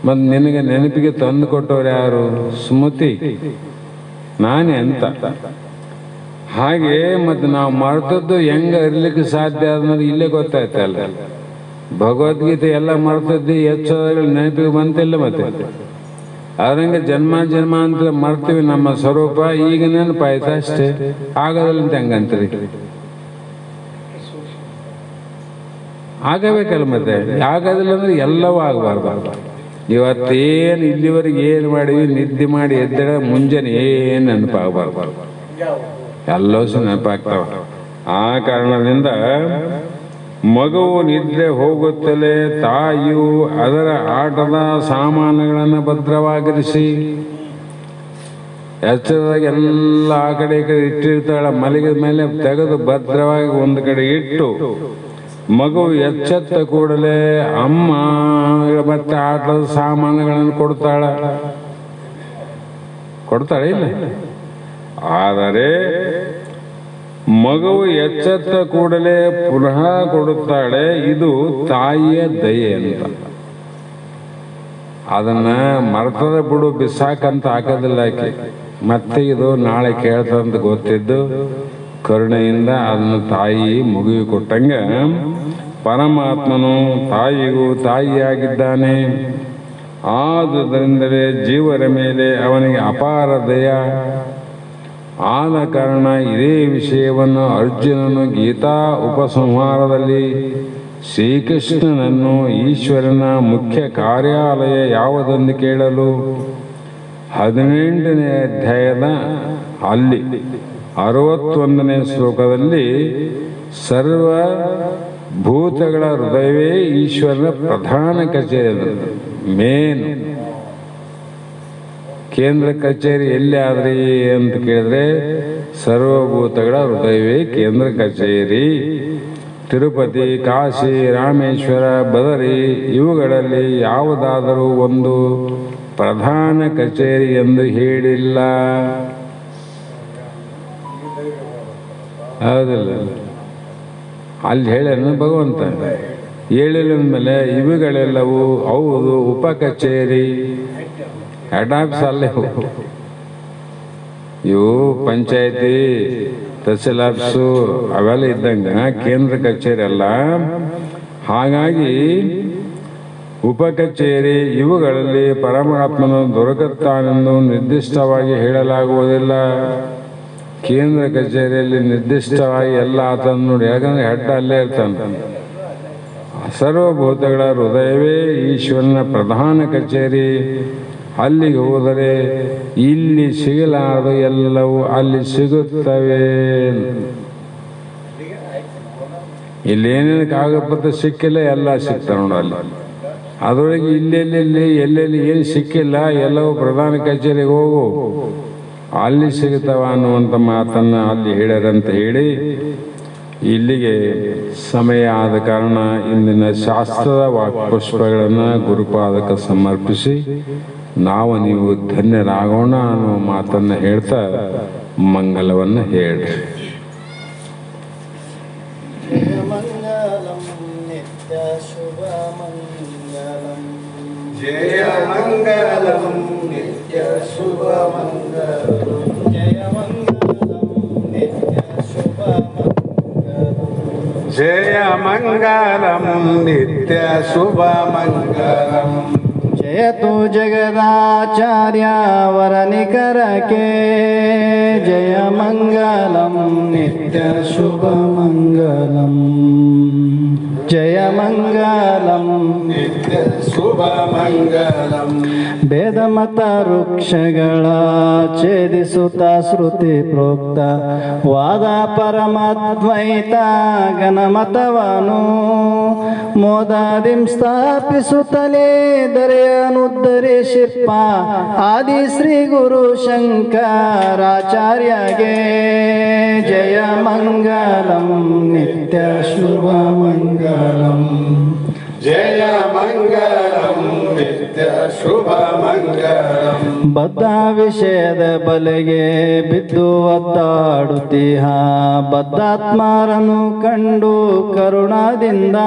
ಮತ್ತು ನಿನಗೆ ನೆನಪಿಗೆ ತಂದು ಕೊಟ್ಟವ್ರು ಯಾರು? ಸ್ಮೃತಿ, ನಾನೇ ಅಂತ. ಹಾಗೆ ಮತ್ತು ನಾವು ಮರ್ತದ್ದು ಹೆಂಗೆ ಇರ್ಲಿಕ್ಕೆ ಸಾಧ್ಯ ಅನ್ನೋದು ಇಲ್ಲೇ ಗೊತ್ತಾಯ್ತಲ್ಲ. ಭಗವದ್ಗೀತೆ ಎಲ್ಲ ಮರ್ತದ್ದು ಎಚ್ಚರಗಳು ನೆನಪಿಗೆ ಬಂತಿಲ್ಲ. ಮತ್ತೆ ಅದ್ರಂಗೆ ಜನ್ಮ ಜನ್ಮಾಂತರ ಮರ್ತೀವಿ ನಮ್ಮ ಸ್ವರೂಪ. ಈಗ ನೆನಪಾಯ್ತು ಅಷ್ಟೇ, ಆಗೋದಿಲ್ಲ ಅಂತ ಹೆಂಗಂತೀರಿ? ಆಗಬೇಕಲ್ಲ. ಮತ್ತೆ ಆಗೋದಿಲ್ಲ ಅಂದ್ರೆ ಎಲ್ಲವೂ ಆಗಬಾರ್ದು. ಇವತ್ತೇನು ಇಲ್ಲಿವರೆಗೆ ಏನು ಮಾಡಿವಿ, ನಿದ್ದೆ ಮಾಡಿ ಎದ್ದಳ ಮುಂಜಾನೆ ಏನು ನೆನಪಾಗಬಾರ್ದು, ಎಲ್ಲವೂ ಸಹ ನೆನಪಾಗ್ತಾವ. ಆ ಕಾರಣದಿಂದ ಮಗುವು ನಿದ್ರೆ ಹೋಗುತ್ತಲೇ ತಾಯಿಯು ಅದರ ಆಟದ ಸಾಮಾನುಗಳನ್ನು ಭದ್ರವಾಗಿರಿಸಿ, ಎಚ್ಚರದಾಗ ಎಲ್ಲ ಆ ಕಡೆ ಈ ಕಡೆ ಇಟ್ಟಿರ್ತಾಳ. ಮಲಗಿದ ಮೇಲೆ ತೆಗೆದು ಭದ್ರವಾಗಿ ಒಂದು ಕಡೆ ಇಟ್ಟು, ಮಗು ಎಚ್ಚೆತ್ತ ಕೂಡಲೇ ಅಮ್ಮ ಮತ್ತೆ ಆಟದ ಸಾಮಾನುಗಳನ್ನು ಕೊಡ್ತಾಳೆ ಇಲ್ಲ. ಆದರೆ ಮಗುವು ಎಚ್ಚೆತ್ತ ಕೂಡಲೇ ಪುನಃ ಕೊಡುತ್ತಾಳೆ. ಇದು ತಾಯಿಯ ದಯೆ ಅಂತ. ಅದನ್ನ ಮರ್ತದ ಬಿಡು ಬಿಸಾಕಂತ ಹಾಕೋದಿಲ್ಲ ಆಕೆ. ಮತ್ತೆ ಇದು ನಾಳೆ ಕೇಳ್ತಂತ ಗೊತ್ತಿದ್ದು ಕರುಣೆಯಿಂದ ಅದನ್ನು ತಾಯಿ ಮಗುವಿಗೆ ಕೊಟ್ಟಂಗ ಪರಮಾತ್ಮನು ತಾಯಿಗೂ ತಾಯಿಯಾಗಿದ್ದಾನೆ. ಆದುದರಿಂದಲೇ ಜೀವರ ಮೇಲೆ ಅವನಿಗೆ ಅಪಾರ ದಯ ಆದ ಕಾರಣ ಇದೇ ವಿಷಯವನ್ನು ಅರ್ಜುನನು ಗೀತಾ ಉಪಸಂಹಾರದಲ್ಲಿ ಶ್ರೀಕೃಷ್ಣನನ್ನು ಈಶ್ವರನ ಮುಖ್ಯ ಕಾರ್ಯಾಲಯ ಯಾವುದೆಂದು ಕೇಳಲು 18ನೇ ಅಧ್ಯಾಯದ ಅಲ್ಲಿ 61ನೇ ಶ್ಲೋಕದಲ್ಲಿ ಸರ್ವ ಭೂತಗಳ ಹೃದಯವೇ ಈಶ್ವರನ ಪ್ರಧಾನ ಕಚೇರಿ, ಮೇನ್ ಕೇಂದ್ರ ಕಚೇರಿ ಎಲ್ಲಿ ಆದ್ರಿ ಅಂತ ಕೇಳಿದ್ರೆ ಸರ್ವಭೂತಗಳ ಹೃದಯವೇ ಕೇಂದ್ರ ಕಚೇರಿ. ತಿರುಪತಿ, ಕಾಶಿ, ರಾಮೇಶ್ವರ, ಬದರಿ ಇವುಗಳಲ್ಲಿ ಯಾವುದಾದರೂ ಒಂದು ಪ್ರಧಾನ ಕಚೇರಿ ಎಂದು ಹೇಳಿಲ್ಲ. ಹೌದಿಲ್ಲ? ಅಲ್ಲಿ ಹೇಳ್ಯಾನ ಭಗವಂತ. ಹೇಳಿಲ್ಲ ಅಂದಮೇಲೆ ಇವುಗಳೆಲ್ಲವೂ ಹೌದು ಉಪ ಕಚೇರಿ, ಹೆಡ್ ಆಫೀಸ್ ಅಲ್ಲೇ. ಇವು ಪಂಚಾಯತಿ, ತಹಸೀಲ್ ಆಫೀಸು ಅವೆಲ್ಲ ಇದ್ದಂಗೆ ಕೇಂದ್ರ ಕಚೇರಿ ಅಲ್ಲ. ಹಾಗಾಗಿ ಉಪ ಕಚೇರಿ ಇವುಗಳಲ್ಲಿ ಪರಮಾತ್ಮನು ದೊರಕುತ್ತಾನೆಂದು ನಿರ್ದಿಷ್ಟವಾಗಿ ಹೇಳಲಾಗುವುದಿಲ್ಲ. ಕೇಂದ್ರ ಕಚೇರಿಯಲ್ಲಿ ನಿರ್ದಿಷ್ಟವಾಗಿ ಎಲ್ಲ ಆತನ ನೋಡಿ, ಯಾಕಂದ್ರೆ ಹೆಡ್ ಅಲ್ಲೇ ಇರ್ತಾನೆ. ಸರ್ವಭೂತಗಳ ಹೃದಯವೇ ಈಶ್ವರನ ಪ್ರಧಾನ ಕಚೇರಿ. ಅಲ್ಲಿಗೆ ಹೋದರೆ ಇಲ್ಲಿ ಸಿಗಲಾರದು ಎಲ್ಲವೂ ಅಲ್ಲಿ ಸಿಗುತ್ತವೆ. ಇಲ್ಲಿ ಏನೇನು ಕಾಗದಪತ್ರ ಸಿಕ್ಕಿಲ್ಲ, ಎಲ್ಲ ಸಿಗ್ತಾವೆ ನೋಡಿ ಅಲ್ಲಿ. ಅದರೊಳಗೆ ಎಲ್ಲೆಲ್ಲಿ ಏನು ಸಿಕ್ಕಿಲ್ಲ ಎಲ್ಲವೂ ಪ್ರಧಾನ ಕಚೇರಿಗೆ ಹೋಗು, ಅಲ್ಲಿ ಸಿಗುತ್ತವ ಅನ್ನುವಂಥ ಮಾತನ್ನು ಅಲ್ಲಿ ಹೇಳ್ಯಾರಂತ ಹೇಳಿ, ಇಲ್ಲಿಗೆ ಸಮಯ ಆದ ಕಾರಣ ಇಂದಿನ ಶಾಸ್ತ್ರದ ವಾಕ್ಪುಷ್ಪಗಳನ್ನು ಗುರುಪಾದಕ್ಕೆ ಸಮರ್ಪಿಸಿ ನಾವು ನೀವು ಧನ್ಯರಾಗೋಣ ಅನ್ನೋ ಮಾತನ್ನು ಹೇಳ್ತಾ ಮಂಗಲವನ್ನು ಹೇಳ್ರಿ. ಜಯ ಮಂಗಲಂ ನಿತ್ಯ ಶುಭ ಮಂಗಲಂ. ಜಯ ಮಂಗಲಂ ನಿತ್ಯ ಶುಭ ಮಂಗಲಂ. ಜಯ ಮಂಗಲಂ ನಿತ್ಯ ಶುಭ ಮಂಗಲಂ. ಜಯತು ಜಗದಾಚಾರ್ಯ ವರನಿಕರಕೆ. ಜಯ ಮಂಗಲಂ ನಿತ್ಯ ಶುಭ ಮಂಗಲಂ. ಜಯ ಮಂಗಲಂ ನಿತ್ಯ ಶುಭ ಮಂಗಲಂ. ಭೇದ ಮತ ವೃಕ್ಷಗಳ ಛೇದಿಸುತ್ತ ಶ್ರುತಿ ಪ್ರೋಕ್ತ ವಾದ ಪರಮಾದ್ವೈತ ಘನಮತವನು ಮೋದಾದಿಂ ಸ್ಥಾಪಿಸುತ್ತಲೇ ದರೆಯನುದ್ಧರಿಸಿಪ್ಪ ಆದಿ ಶ್ರೀ ಗುರು ಶಂಕರಾಚಾರ್ಯಗೆ. ಜಯ ಮಂಗಲಂ ನಿತ್ಯ ಶುಭ ಮಂಗಲಂ. ಜಯ ಮಂಗಲಂ ನಿತ್ಯ ಶುಭ ಮಂಗಲಂ. ಬದ್ಧ ವಿಷಯದ ಬಲೆಗೆ ಬಿದ್ದು ಒದ್ದಾಡುತ್ತೀಹ ಬದ್ಧಾತ್ಮರನ್ನು ಕಂಡು ಕರುಣದಿಂದ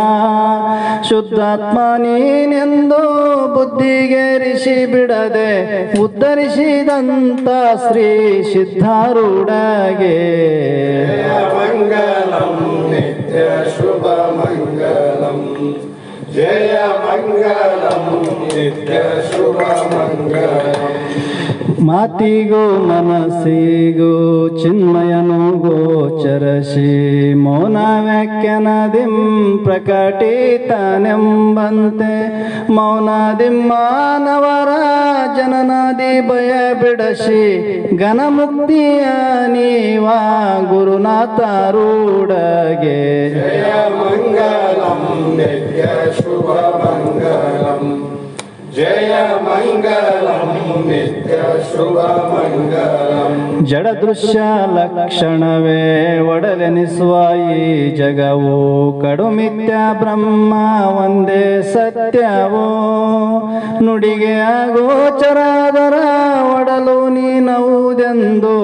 ಶುದ್ಧಾತ್ಮ ನೀನೆಂದು ಬುದ್ಧಿಗೇರಿಸಿ ಬಿಡದೆ ಉದ್ಧರಿಸಿದಂತ ಶ್ರೀ ಸಿದ್ಧಾರೂಢಗೆ. ಜಯ ಮಂಗಲಂ ನಿತ್ಯ ಶುಭ ಮಂಗಲಂ. ಜಯ ಮಂಗಲಂ ನಿತ್ಯ ಶುಭ ಮಂಗಲಂ. ಮಾತಿಗೂ ಮನಸ್ಸಿಗೂ ಚಿನ್ಮಯನು ಗೋಚರಸಿ ಮೌನ ವ್ಯಾಖ್ಯಾನದಿಂ ಪ್ರಕಟಿತನೆಂಬಂತೆ ಮೌನದಿಂ ಮಾನವರ ಜನನಾದಿ ಭಯ ಬಿಡಸಿ ಘನಮುಕ್ತಿಯ ನೀವ ಗುರುನಾಥರೂಢಗೆ. ಜಯ ಮಂಗಲಂ ನಿತ್ಯ ಶುಭ ಮಂಗಲಂ. ಜಯ ಮಂಗಲಂ ನಿತ್ಯ ಶುಭ ಮಂಗಲಂ. ಜಡ ದೃಶ್ಯ ಲಕ್ಷಣವೇ ಒಡಲೆನಿಸುವ ಈ ಜಗವು ಕಡುಮಿಥ್ಯ ಬ್ರಹ್ಮ ಒಂದೇ ಸತ್ಯವೋ ನುಡಿಗೆ ಅಗೋಚರಾದರ ಒಡಲು ನೀನವುದೆಂದು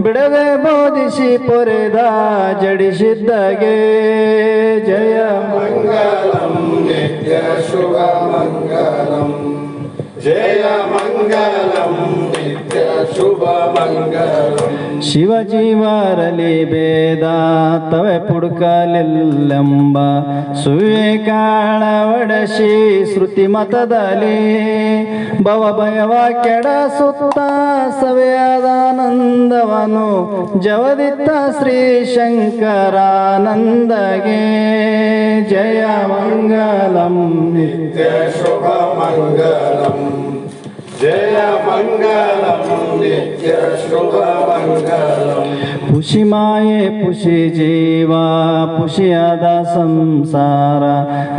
ಬಿಡದೆ ಬೋಧಿಸಿ ಪೊರೆದ ಜಡಿಸಿದ್ದಗೆ. ಜಯ ಮಂಗಲಂ ನಿತ್ಯ ಶುಭ ಮಂಗಲಂ. ಜಯ ಮಂಗಲಂ ನಿತ್ಯ ಶುಭ ಮಂಗಲಂ. ಶಿವಜೀವರಲಿ ಭೇದ ತವೆ ಪುಡುಕಲಿಲ್ಲೆಂಬ ಸುವಿವೇಕಾಳ ಒಡಸಿ ಶ್ರುತಿ ಮತದಲ್ಲಿ ಭವ ಭಯವ ಕೆಡಸುತ್ತ ಸವೆಯಾದಾನಂದವನು ಜವದಿತ್ತ ಶ್ರೀ ಶಂಕರಾನಂದಗೆ. ಜಯ ಮಂಗಲಂ ನಿತ್ಯ ಶುಭ ಮಂಗಲಂ. ಜಯ ಮಂಗಲಂ ನಿತ್ಯ ಶುಭ ಮಂಗಲಂ. ಪುಷಿ ಮಾಯೆ ಪುಷಿ ಜೀವ ಪುಷಿಯಾದ ಸಂಸಾರ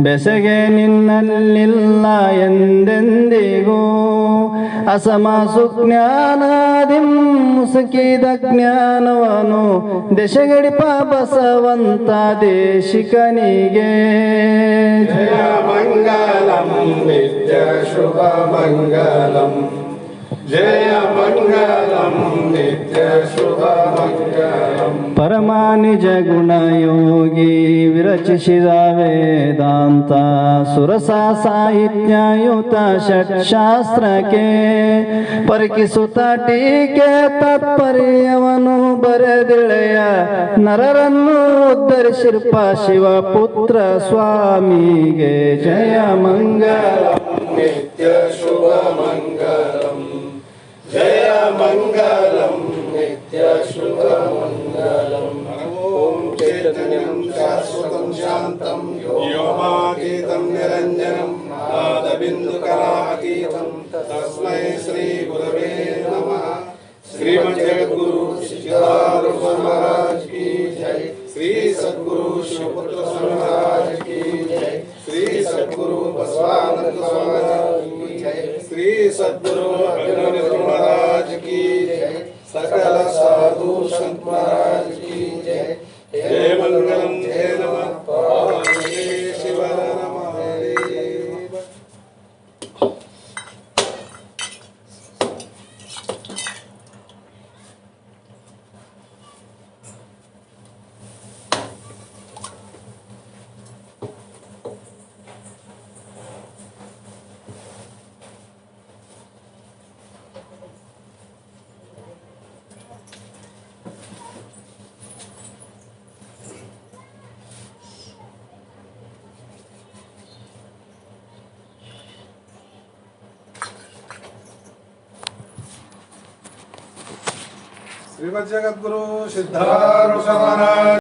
ಬೆಸಗೆ ನಿನ್ನಲ್ಲಿಲ್ಲ ಎಂದೆಂದಿಗೂ ಅಸಮಾಸು ಜ್ಞಾನಾದಿಂ ಮುಸುಕಿದ ಜ್ಞಾನವನು ದಶಗಡಿಪ ಬಸವಂತ ದೇಶಿಕನಿಗೆ ಜಯ ಮಂಗಲಂ ನಿತ್ಯ ಶುಭ ಮಂಗಲಂ ಜಯ ಮಂಗಲಂ ನಿತ್ಯ ಶುಭ ಮಂಗಲಂ ಪರಮ ನಿಜ ಗುಣಯೋಗಿ ವಿರಚಿಸಿದ ವೇದಾಂತ ಸುರಸ ಸಾಹಿತ್ಯಯುತ ಷಟ್ಶಾಸ್ತ್ರಕ್ಕೆ ಪರಿಕಿಸುತ್ತ ಟೀಕೆ ತಾತ್ಪರ್ಯವನು ಬರೆದಿಳೆಯ ನರರನ್ನು ಉದ್ಧರಿಸಿರ್ಪ ಶಿವಪುತ್ರ ಸ್ವಾಮಿಗೆ ಜಯ ಮಂಗಲಂ ನಿತ್ಯ ಶುಭ ಮಂಗಲಂ ಜಯ ಮಂಗಲಂ ನಿತ್ಯ ಶುಭ ಮಂಗಲಂ ಓಂ ಚೈತನ್ಯಂ ಶಾಶ್ವತಂ ಶಾಂತಂ ವ್ಯೋಮಾತೀತಂ ನಿರಂಜನಂ ನಾದಬಿಂದುಕಲಾತೀತಂ ತಸ್ಮೈ ಶ್ರೀ ಗುರವೇ ನಮಃ ಶ್ರೀಮದ್ ಜಗದ್ಗುರು ಸಿದ್ಧಾರೂಢ ಮಹಾರಾಜ್ ಕಿ ಜೈ ಶ್ರೀ ಸದ್ಗುರು ಶಿವಪುತ್ರ ಸ್ವಾಮಿ ಮಹಾರಾಜ್ ಕಿ ಜೈ ಶ್ರೀ ಸದ್ಗುರು ಬಸವಾನಂದ ಸ್ವಾಮಿ ಮಹಾರಾಜ್ ಕಿ ಜೈ ಶ್ರೀ ಸದ್ಗುರು ಅಭಿನವ ಮಹಾರಾಜ್ ಕಿ ಜೈ सकल साधु संत महाराज की जय जय मंगलम जय नमः पार्वती शिव नमः देव श्रीमद् जगद्गुरु सिद्धारूढ़ महाराज